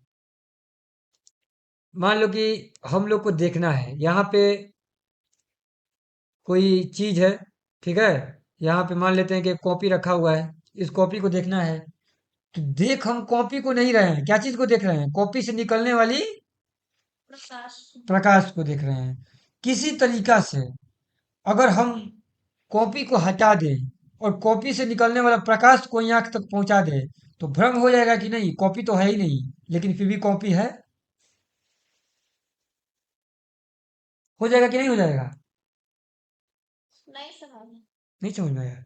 मान लो कि हम लोग को देखना है, यहाँ पे कोई चीज है, ठीक है? यहाँ पे मान लेते हैं कि एक कॉपी रखा हुआ है, इस कॉपी को देखना है। तो देख हम कॉपी को नहीं रहे हैं, क्या चीज को देख रहे हैं? कॉपी से निकलने वाली प्रकाश को देख रहे हैं। किसी तरीका से अगर हम कॉपी को हटा दें और कॉपी से निकलने वाला प्रकाश कोई आंख तक पहुंचा दे, तो भ्रम हो जाएगा कि नहीं, कॉपी तो है ही नहीं, लेकिन फिर भी कॉपी है। हो जाएगा कि नहीं हो जाएगा? नहीं समझ में आया?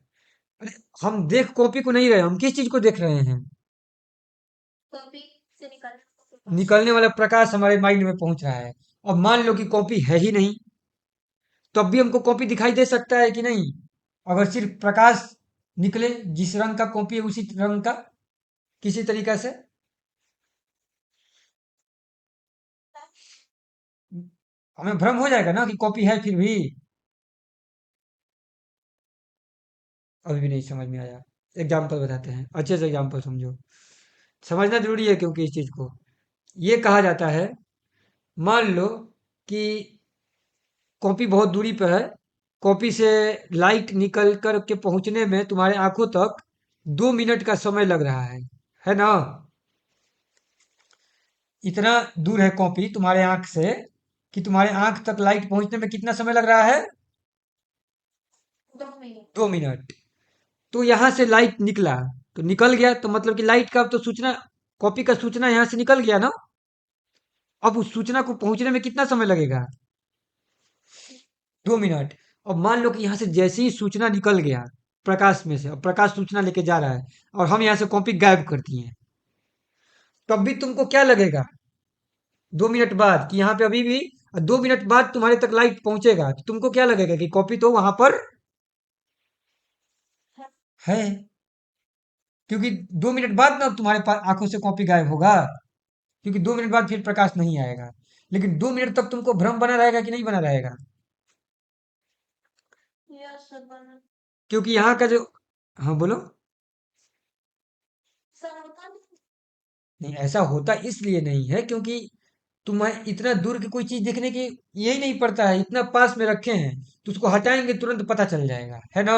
अरे, हम देख कॉपी को नहीं रहे, हम किस चीज को देख रहे हैं? निकलने वाला प्रकाश हमारे माइंड में पहुंच रहा है। अब मान लो कि कॉपी है ही नहीं, तब भी हमको कॉपी दिखाई दे सकता है कि नहीं? अगर सिर्फ प्रकाश निकले, जिस रंग का कॉपी है उसी रंग का, किसी तरीका से, हमें भ्रम हो जाएगा ना कि कॉपी है फिर भी। अभी भी नहीं समझ में आया? एग्जाम्पल बताते हैं, अच्छे से एग्जाम्पल समझो। समझना जरूरी है, क्योंकि इस चीज को ये कहा जाता है। मान लो कि कॉपी बहुत दूरी पर है, कॉपी से लाइट निकल कर के पहुंचने में तुम्हारे आंखों तक 2 मिनट का समय लग रहा है ना? इतना दूर है कॉपी तुम्हारे आंख से, कि तुम्हारे आंख तक लाइट पहुंचने में कितना समय लग रहा है? 2 मिनट। तो यहां से लाइट निकला, तो निकल गया, तो मतलब कि लाइट का अब तो सूचना, कॉपी का सूचना यहां से निकल गया ना? अब उस सूचना को पहुंचने में कितना समय लगेगा? 2 मिनट। अब मान लो कि यहां से जैसे ही सूचना निकल गया प्रकाश में से, अब प्रकाश सूचना लेके जा रहा है, और हम यहां से कॉपी गायब कर दिए, तब भी तुमको क्या लगेगा 2 मिनट बाद? कि यहाँ पे अभी भी 2 मिनट बाद तुम्हारे तक लाइट पहुंचेगा, तो तुमको क्या लगेगा कि कॉपी तो वहां पर है। क्योंकि 2 मिनट बाद ना तुम्हारे पास आंखों से कॉपी गायब होगा, क्योंकि 2 मिनट बाद फिर प्रकाश नहीं आएगा। लेकिन 2 मिनट तक तुमको भ्रम बना रहेगा कि नहीं बना रहेगा? क्योंकि यहाँ का जो, हाँ बोलो। नहीं, ऐसा होता इसलिए नहीं है क्योंकि तुम्हें इतना दूर की कोई चीज देखने की यही नहीं पड़ता है, इतना पास में रखे हैं, तो उसको हटाएंगे तुरंत पता चल जाएगा, है ना?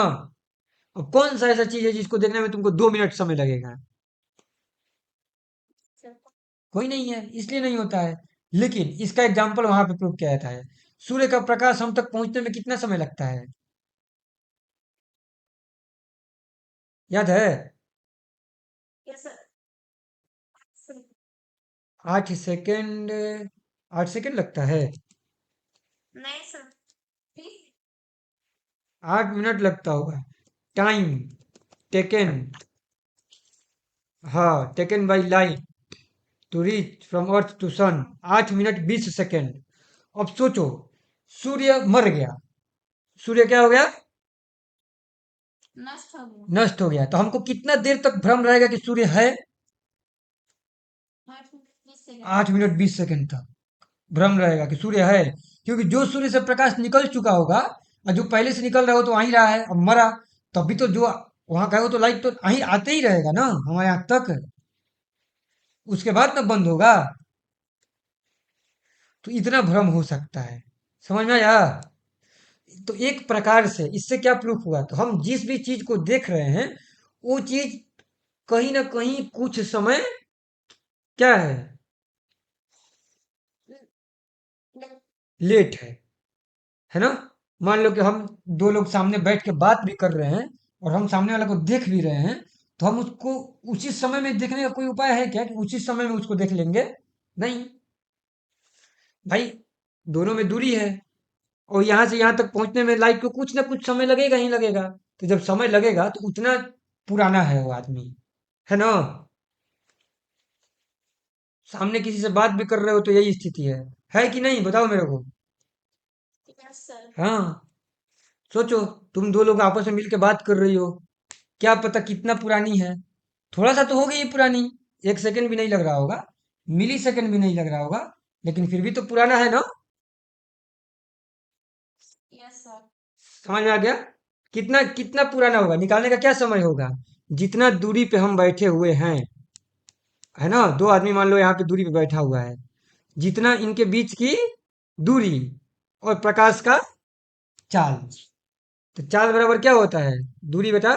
अब कौन सा ऐसा चीज है जिसको देखने में तुमको 2 मिनट समय लगेगा? कोई नहीं है, इसलिए नहीं होता है। लेकिन इसका एग्जाम्पल वहां पे प्रूव किया जाता है। सूर्य का प्रकाश हम तक पहुंचने में कितना समय लगता है? याद है? Yes sir. 8 सेकेंड, 8 सेकेंड लगता है। नहीं सर। 8 मिनट लगता होगा। टाइम टेकन, हाँ, taken by light to reach from earth to sun, 8 minute 20 second. अब सोचो, सूर्य मर गया, सूर्य क्या हो गया? नष्ट हो गया। नष्ट हो गया। तो हमको कितना देर तक भ्रम रहेगा कि सूर्य है? 8 मिनट 20 सेकंड। 8 मिनट 20 सेकेंड तक भ्रम रहेगा कि सूर्य है, क्योंकि जो सूर्य से प्रकाश निकल चुका होगा और जो पहले से निकल रहा हो तो वहीं रहा है, अब मरा, तभी तो जो वहां का है वो तो लाइट तो वहीं आते ही रहेगा ना हमारे यहाँ तक, उसके बाद ना बंद होगा। तो इतना भ्रम हो सकता है, समझ में आया? तो एक प्रकार से इससे क्या प्रूफ हुआ, तो हम जिस भी चीज को देख रहे हैं वो चीज कहीं ना कहीं कुछ समय क्या लेट है ना? मान लो कि हम दो लोग सामने बैठ के बात भी कर रहे हैं और हम सामने वाला को देख भी रहे हैं, तो हम उसको उचित समय में देखने का कोई उपाय है क्या कि उचित समय में उसको देख लेंगे? नहीं भाई, दोनों में दूरी है और यहाँ से यहाँ तक पहुंचने में लाइट को कुछ ना कुछ समय लगेगा ही लगेगा। तो जब समय लगेगा तो उतना पुराना है वो आदमी, है ना? सामने किसी से बात भी कर रहे हो तो यही स्थिति है कि नहीं, बताओ मेरे को। Yes sir. हाँ, सोचो, तुम दो लोग आपस में मिलकर बात कर रही हो, क्या पता कितना पुरानी है, थोड़ा सा तो हो गई पुरानी, 1 सेकंड भी नहीं लग रहा होगा, मिली सेकंड भी नहीं लग रहा होगा, लेकिन फिर भी तो पुराना है ना? Yes sir. समझ में आ गया? कितना कितना पुराना होगा, निकालने का क्या समय होगा, जितना दूरी पे हम बैठे हुए हैं, है ना? दो आदमी मान लो यहाँ पे दूरी पे बैठा हुआ है, जितना इनके बीच की दूरी और प्रकाश का चाल, तो चाल बराबर क्या होता है? दूरी बटा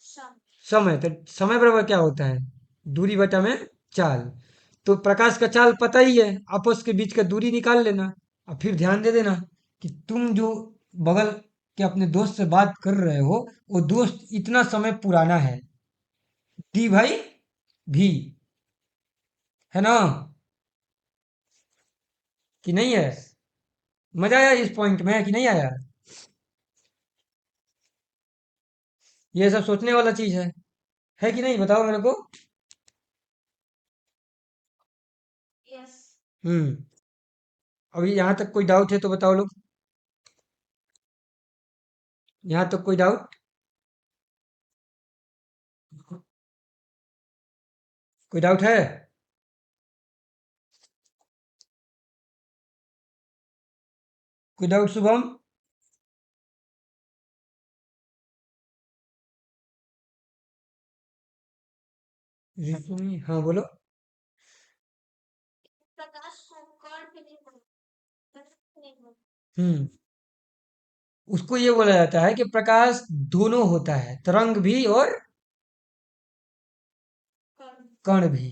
शाम। समय। तो समय बराबर क्या होता है? दूरी बटा में चाल। तो प्रकाश का चाल पता ही है, आपस के बीच का दूरी निकाल लेना। अब फिर ध्यान दे देना कि तुम जो बगल के अपने दोस्त से बात कर रहे हो वो दोस्त इतना समय पुराना है, डी भाई भी, है ना? कि नहीं है? मजा आया इस पॉइंट में कि नहीं आया? ये सब सोचने वाला चीज है कि नहीं, बताओ मेरे को। यस। हम्म। अभी यहाँ तक कोई डाउट है तो बताओ लोग, यहाँ तक कोई डाउट? कोई डाउट है? कोई डाउट शुभम? रिसुमी, हाँ बोलो। प्रकाश को कर्ण भी नहीं बोलते। हम्म। उसको ये बोला जाता है कि प्रकाश दोनों होता है, तरंग भी और कर्ण। कण भी।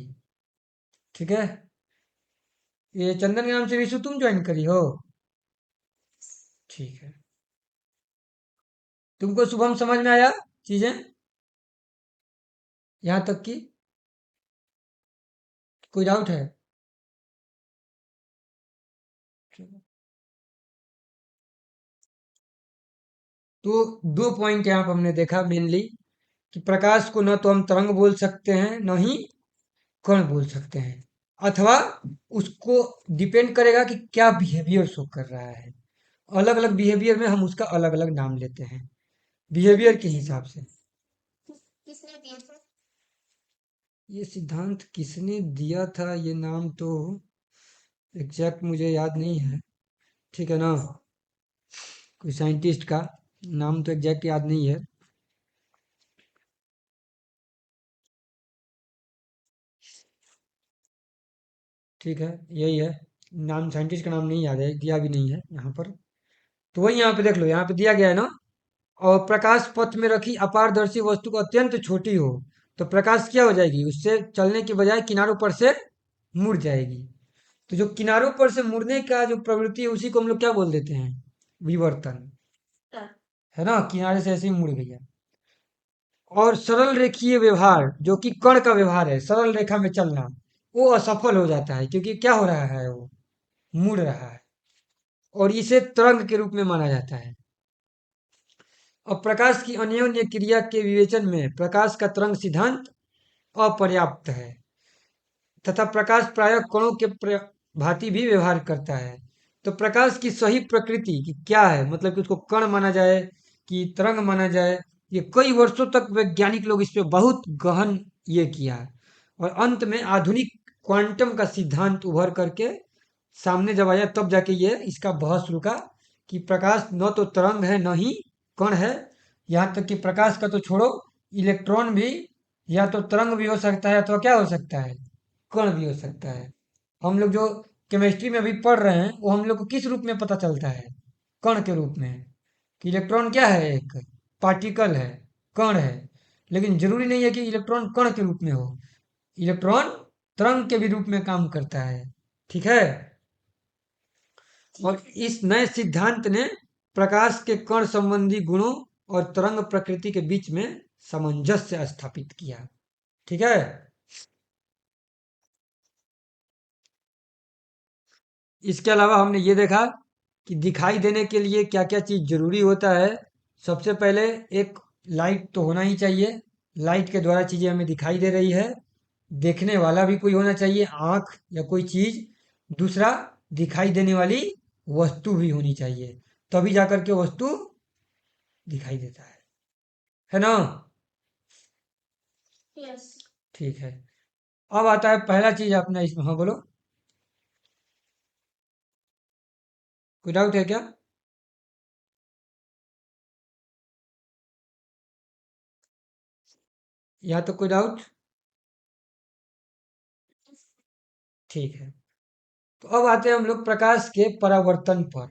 ठीक है, ये चंदन के नाम से विशु तुम ज्वाइन करी हो? ठीक है, तुमको शुभम समझ में आया चीजें यहाँ तक की? कोई डाउट है? तो दो पॉइंट यहाँ पर हमने देखा मेनली, कि प्रकाश को न तो हम तरंग बोल सकते हैं न ही कण बोल सकते हैं, अथवा उसको डिपेंड करेगा कि क्या बिहेवियर शो कर रहा है, अलग अलग बिहेवियर में हम उसका अलग अलग नाम लेते हैं, बिहेवियर के हिसाब से। किसने दिए थे? ये सिद्धांत किसने दिया था, ये नाम तो एग्जैक्ट मुझे याद नहीं है, ठीक है ना? कोई साइंटिस्ट का नाम तो एग्जैक्ट याद नहीं है। ठीक है, यही है, नाम साइंटिस्ट का नाम नहीं याद है, दिया भी नहीं है यहाँ पर। तो वही यहाँ पे देख लो, यहाँ पे दिया गया है ना, और प्रकाश पथ में रखी अपारदर्शी वस्तु को अत्यंत छोटी हो तो प्रकाश क्या हो जाएगी, उससे चलने के बजाय किनारों पर से मुड़ जाएगी। तो जो किनारों पर से मुड़ने का जो प्रवृत्ति है उसी को हम लोग क्या बोल देते हैं? विवर्तन, हाँ। है ना? किनारे से ऐसे ही मुड़ गई है। और सरल रेखीय व्यवहार जो कि कण का व्यवहार है, सरल रेखा में चलना, वो असफल हो जाता है क्योंकि क्या हो रहा है, वो मुड़ रहा है और इसे तरंग के रूप में माना जाता है। और प्रकाश की अन्योन्य क्रिया के विवेचन में प्रकाश का तरंग सिद्धांत अपर्याप्त है तथा प्रकाश प्रायः कणों के भांति भी व्यवहार करता है। तो प्रकाश की सही प्रकृति की क्या है, मतलब कि उसको कण माना जाए कि तरंग माना जाए, ये कई वर्षों तक वैज्ञानिक लोग इस पे बहुत गहन ये किया। और अंत में आधुनिक क्वांटम का सिद्धांत उभर करके सामने जब आया तब जाके ये इसका बहस रुका कि प्रकाश न तो तरंग है न ही कण है। यहाँ तक कि प्रकाश का तो छोड़ो, इलेक्ट्रॉन भी या तो तरंग भी हो सकता है अथवा क्या हो सकता है, कण भी हो सकता है। हम लोग जो केमिस्ट्री में अभी पढ़ रहे हैं वो हम लोग को किस रूप में पता चलता है, कण के रूप में, कि इलेक्ट्रॉन क्या है, एक पार्टिकल है, कण है। लेकिन जरूरी नहीं है कि इलेक्ट्रॉन कण के रूप में हो, इलेक्ट्रॉन तरंग के भी रूप में काम करता है। ठीक है। और ठीक है। इस नए सिद्धांत ने प्रकाश के कण संबंधी गुणों और तरंग प्रकृति के बीच में सामंजस्य स्थापित किया। ठीक है। इसके अलावा हमने ये देखा कि दिखाई देने के लिए क्या क्या चीज जरूरी होता है। सबसे पहले एक लाइट तो होना ही चाहिए, लाइट के द्वारा चीजें हमें दिखाई दे रही है। देखने वाला भी कोई होना चाहिए, आंख या कोई चीज। दूसरा, दिखाई देने वाली वस्तु भी होनी चाहिए, तभी जाकर के वस्तु दिखाई देता है ना। यस। ठीक है। अब आता है पहला चीज अपना इसमें, हाँ बोलो, कोई डाउट है क्या? या तो कोई डाउट? ठीक है। तो अब आते हैं हम लोग प्रकाश के परावर्तन पर,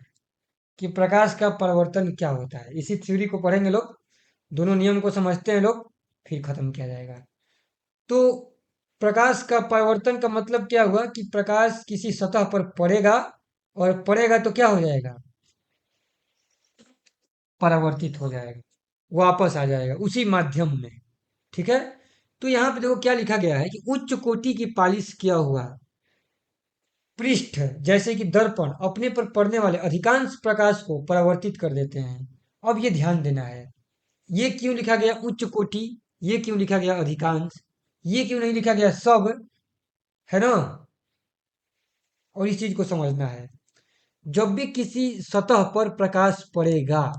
कि प्रकाश का परावर्तन क्या होता है। इसी थ्योरी को पढ़ेंगे लोग, दोनों नियम को समझते हैं लोग, फिर खत्म किया जाएगा। तो प्रकाश का परावर्तन का मतलब क्या हुआ कि प्रकाश किसी सतह पर पड़ेगा और पड़ेगा तो क्या हो जाएगा, परावर्तित हो जाएगा, वापस आ जाएगा उसी माध्यम में। ठीक है। तो यहाँ पे देखो क्या लिखा गया है कि उच्च कोटि की पालिश किया हुआ पृष्ठ जैसे कि दर्पण अपने पर पड़ने वाले अधिकांश प्रकाश को परावर्तित कर देते हैं। अब ये ध्यान देना है, ये क्यों लिखा गया उच्च कोटि, ये क्यों लिखा गया अधिकांश, ये क्यों नहीं लिखा गया सब, है ना। और इस चीज को समझना है, जब भी किसी सतह पर प्रकाश पड़ेगा,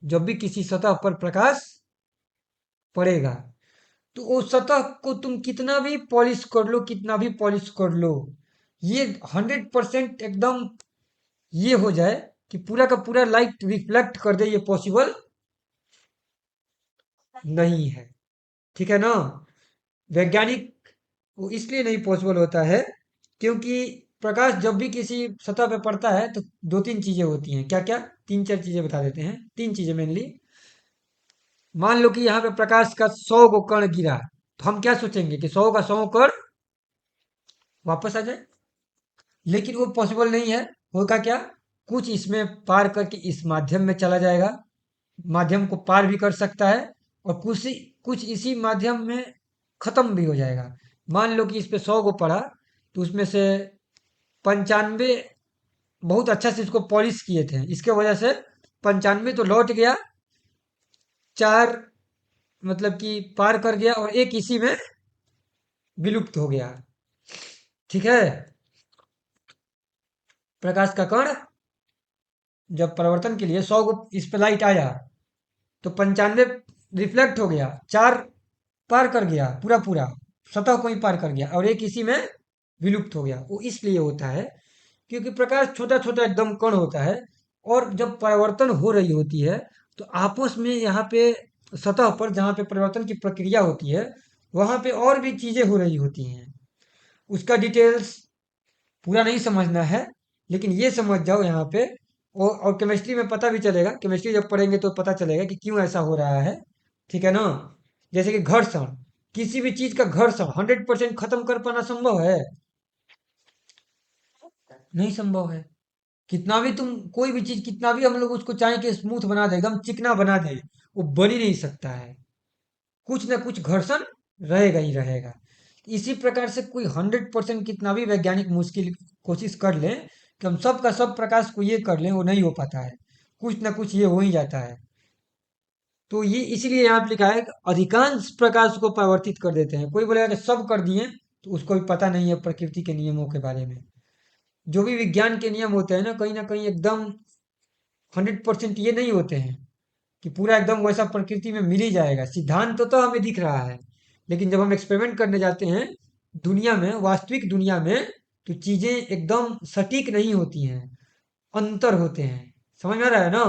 जब भी किसी सतह पर प्रकाश पड़ेगा, तो उस सतह को तुम कितना भी पॉलिश कर लो, कितना भी पॉलिश कर लो, ये 100% एकदम ये हो जाए कि पूरा का पूरा लाइट रिफ्लेक्ट कर दे, ये पॉसिबल नहीं है। ठीक है ना। वैज्ञानिक वो इसलिए नहीं पॉसिबल होता है क्योंकि प्रकाश जब भी किसी सतह पे पड़ता है तो दो तीन चीजें होती हैं। क्या क्या? तीन चार चीजें बता देते हैं, तीन चीजें मेनली। मान लो कि यहाँ पे प्रकाश का 100 गो कण गिरा, तो हम क्या सोचेंगे कि 100 का 100 कण वापस आ जाए, लेकिन वो पॉसिबल नहीं है। होगा क्या, कुछ इसमें पार करके इस माध्यम में चला जाएगा, माध्यम को पार भी कर सकता है, और कुछ कुछ इसी माध्यम में खत्म भी हो जाएगा। मान लो कि इस पे 100 गो पड़ा, तो उसमें से 95 बहुत अच्छा से इसको पॉलिश किए थे, इसके वजह से 95 तो लौट गया, चार मतलब कि पार कर गया, और एक इसी में विलुप्त हो गया। ठीक है। प्रकाश का कण जब परिवर्तन के लिए 100 गो इस पे लाइट आया, तो 95 रिफ्लेक्ट हो गया, चार पार कर गया, पूरा पूरा सतह को ही पार कर गया, और एक इसी में विलुप्त हो गया। वो इसलिए होता है क्योंकि प्रकाश छोटा छोटा एकदम कण होता है, और जब परिवर्तन हो रही होती है तो आपस में यहाँ पे सतह पर जहाँ पे परिवर्तन की प्रक्रिया होती है, वहाँ पे और भी चीजें हो रही होती हैं। उसका डिटेल्स पूरा नहीं समझना है, लेकिन ये समझ जाओ यहाँ पे। और केमिस्ट्री में पता भी चलेगा, केमिस्ट्री जब पढ़ेंगे तो पता चलेगा कि क्यों ऐसा हो रहा है। ठीक है ना। जैसे कि घर्षण, किसी भी चीज का घर्षण 100% खत्म कर पाना संभव है? नहीं संभव है। कितना भी तुम कोई भी चीज, कितना भी हम लोग उसको चाहें कि स्मूथ बना दे, एकदम चिकना बना दे, वो बन ही नहीं सकता है। कुछ ना कुछ घर्षण रहेगा ही रहेगा। इसी प्रकार से कोई 100% कितना भी वैज्ञानिक मुश्किल कोशिश कर ले कि हम सब का सब प्रकाश को ये कर लें, वो नहीं हो पाता है। कुछ ना कुछ ये हो ही जाता है। तो ये इसीलिए यहाँ पे लिखा है कि अधिकांश प्रकाश को परावर्तित कर देते हैं। कोई बोलेगा कि सब कर दिए, तो उसको भी पता नहीं है प्रकृति के नियमों के बारे में। जो भी विज्ञान के नियम होते हैं ना कहीं एकदम 100% ये नहीं होते हैं कि पूरा एकदम वैसा प्रकृति में मिल ही जाएगा। सिद्धांत तो हमें दिख रहा है, लेकिन जब हम एक्सपेरिमेंट करने जाते हैं दुनिया में, वास्तविक दुनिया में, तो चीजें एकदम सटीक नहीं होती हैं, अंतर होते हैं। समझ में आ रहा है ना?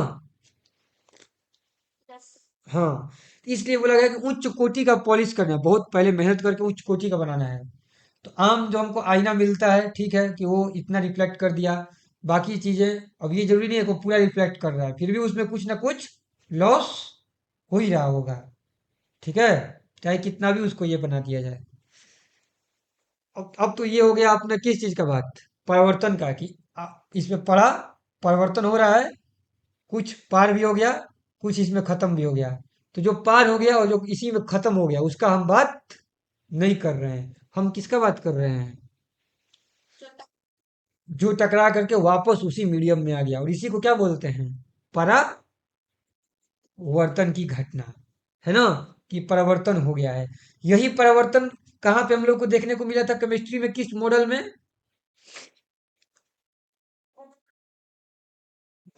यस। हाँ, तो इसलिए बोला गया कि उच्च कोटि का पॉलिश करना है, बहुत पहले मेहनत करके उच्च कोटि का बनाना है। तो आम जो हमको आईना मिलता है, ठीक है कि वो इतना रिफ्लेक्ट कर दिया, बाकी चीजें अब ये जरूरी नहीं है कि वो पूरा रिफ्लेक्ट कर रहा है, फिर भी उसमें कुछ ना कुछ लॉस हो ही रहा होगा। ठीक है, चाहे कितना भी उसको ये बना दिया जाए। अब तो ये हो गया आपने किस चीज का बात, परिवर्तन का, कि इसमें पड़ा परिवर्तन हो रहा है, कुछ पार भी हो गया, कुछ इसमें खत्म भी हो गया। तो जो पार हो गया और जो इसी में खत्म हो गया उसका हम बात नहीं कर रहे हैं। हम किसका बात कर रहे हैं? जो जो टकरा करके वापस उसी मीडियम में आ गया, और इसी को क्या बोलते हैं? परावर्तन की घटना, है ना? कि परावर्तन हो गया है। यही परावर्तन कहाँ पे हम लोग को देखने को मिला था केमिस्ट्री में, किस मॉडल में?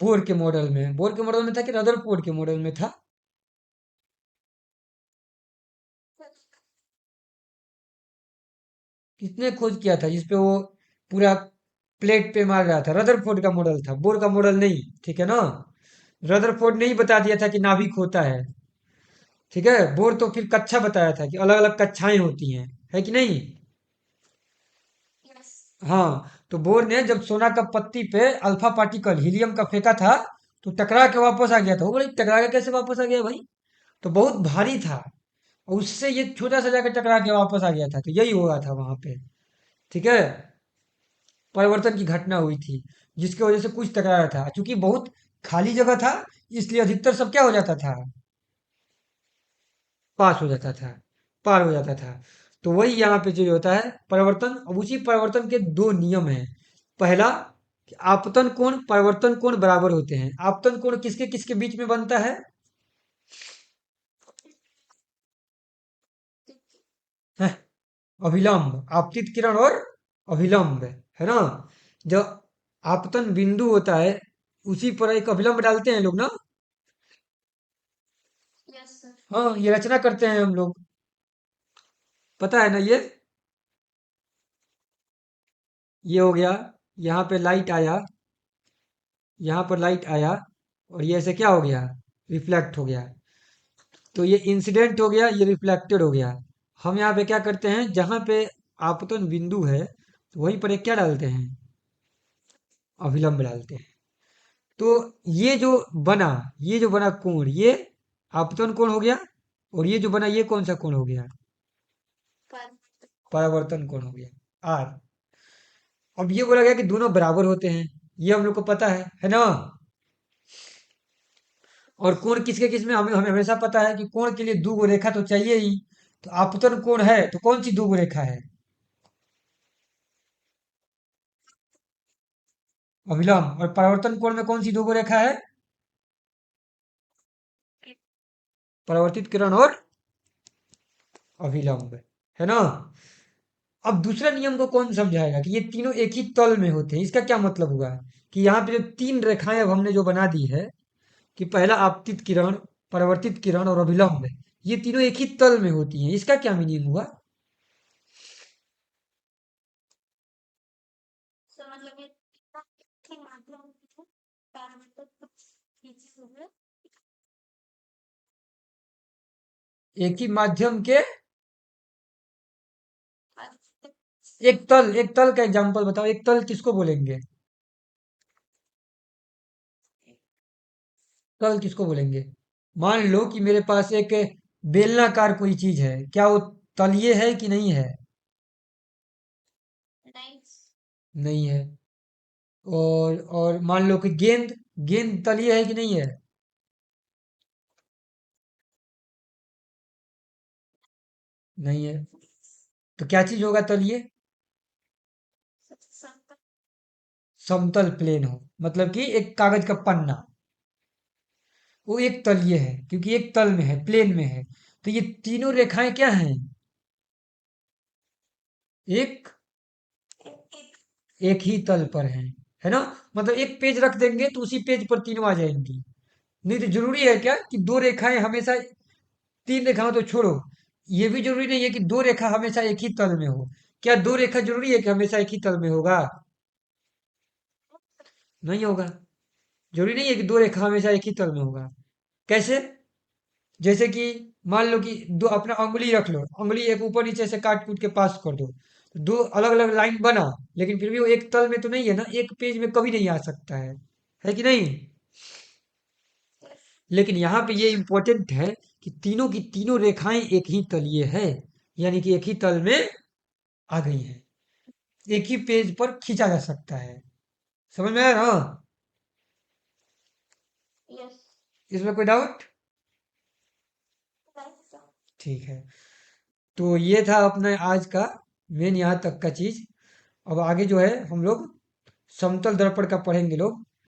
बोर के मॉडल में। बोर के मॉडल में था कि रदरफोर्ड के मॉडल में था? किसने खोज किया था जिसपे वो पूरा प्लेट पे मार रहा था? रदरफोर्ड का मॉडल था, बोर का मॉडल नहीं, ठीक है ना? रदरफोर्ड ने ही बता दिया था कि नाभिक होता है, ठीक है। बोर तो फिर कक्षा बताया था कि अलग अलग कक्षाएं होती हैं, है कि नहीं? यस। हाँ, तो बोर ने जब सोना का पत्ती पे अल्फा पार्टिकल हीलियम का फेंका था, तो टकरा के वापस आ गया था। वो बोले टकरा के कैसे वापस आ गया भाई? तो बहुत भारी था, और उससे ये छोटा सा जाकर टकरा के वापस आ गया था। तो यही हुआ था वहां पे, ठीक है। परिवर्तन की घटना हुई थी, जिसकी वजह से कुछ टकराया था। चूंकि बहुत खाली जगह था, इसलिए अधिकतर सब क्या हो जाता था? पास हो जाता था, पार हो जाता था। तो वही यहाँ पे जो होता है परिवर्तन। अब उसी परिवर्तन के दो नियम हैं। पहला कि आपतन कोण परिवर्तन कोण बराबर होते हैं। आपतन कोण किसके किसके बीच में बनता है? हैं? अभिलंब, आपतित किरण और अभिलंब, है ना? जब आपतन बिंदु होता है, उसी पर एक अभिलंब डालते हैं लोग ना। Yes sir. हाँ, ये रचना करते हैं हम लोग, पता है ना ये? ये हो गया, यहाँ पे लाइट आया, यहाँ पर लाइट आया, और ये ऐसे क्या हो गया? रिफ्लेक्ट हो गया। तो ये इंसिडेंट हो गया, ये रिफ्लेक्टेड हो गया। हम यहाँ पे क्या करते हैं, जहाँ पे आपतन बिंदु है, तो वहीं पर एक क्या डालते हैं? अभिलंब डालते हैं। तो ये जो बना, ये जो बना कोण, ये आपतन कोण हो गया, और ये जो बना ये कौन सा कोण हो गया? पर परावर्तन कोण हो गया, आर। अब ये बोला गया कि दोनों बराबर होते हैं, ये हम लोग को पता है ना? और कोण किसके किस में हमें हमें हमेशा पता है कि कोण के लिए दो गो रेखा तो चाहिए ही। तो आपतन कोण है तो कौन सी दो गो रेखा है? अभिलंब। और परावर्तन कोण में कौन सी दो गो रेखा है? परावर्तित किरण और अभिलंब, है ना? अब दूसरा नियम को कौन समझाएगा कि ये तीनों एक ही तल में होते हैं? इसका क्या मतलब हुआ कि यहाँ पे जो तीन रेखाएं अब हमने जो बना दी है, कि पहला आपतित किरण, परावर्तित किरण और अभिलंब, ये तीनों एक ही तल में होती हैं। इसका क्या मीनिंग हुआ? सर मतलब ये के माध्यम से पैरामीटर कुछ चीजें हुए। एक ही माध्यम के आज एक तल का एग्जांपल बताओ, एक तल किसको बोलेंगे? तल किसको बोलेंगे? मान लो कि मेरे पास एक बेलनाकार कोई चीज है, क्या वो तलीय है कि नहीं है? नाइस। नहीं है। और मान लो कि गेंद, गेंद तलीय है कि नहीं है? नहीं है। तो क्या चीज होगा तलिए? समतल। समतल प्लेन हो, मतलब कि एक कागज का पन्ना, वो एक तलिए है क्योंकि एक तल में है, प्लेन में है। तो ये तीनों रेखाएं क्या हैं? एक एक एक ही तल पर हैं, है ना? मतलब एक पेज रख देंगे तो उसी पेज पर तीनों आ जाएंगी। नहीं तो जरूरी है क्या कि दो रेखाएं हमेशा, तीन रेखाओं तो छोड़ो, ये भी जरूरी नहीं है कि दो रेखा हमेशा एक ही तल में हो। क्या दो रेखा जरूरी है कि हमेशा एक ही तल में होगा? नहीं होगा। जरूरी नहीं है कि दो रेखा हमेशा एक ही तल में होगा। कैसे? जैसे कि मान लो कि दो अपना उंगली रख लो, उंगली एक ऊपर नीचे से काट कूट के पास कर दो, तो दो अलग अलग लाइन बना, लेकिन फिर भी वो एक तल में तो नहीं है ना, एक पेज में कभी नहीं आ सकता है कि नहीं? लेकिन यहाँ पे ये इंपॉर्टेंट है कि तीनों की तीनों रेखाएं एक ही तलीय है, यानी कि एक ही तल में आ गई है, एक ही पेज पर खींचा जा सकता है। समझ में आया ना? यस। इसमें कोई डाउट? राइट। ठीक है। तो ये था अपना आज का मेन यहाँ तक का चीज। अब आगे जो है हम लोग समतल दर्पण का पढ़ेंगे लोग।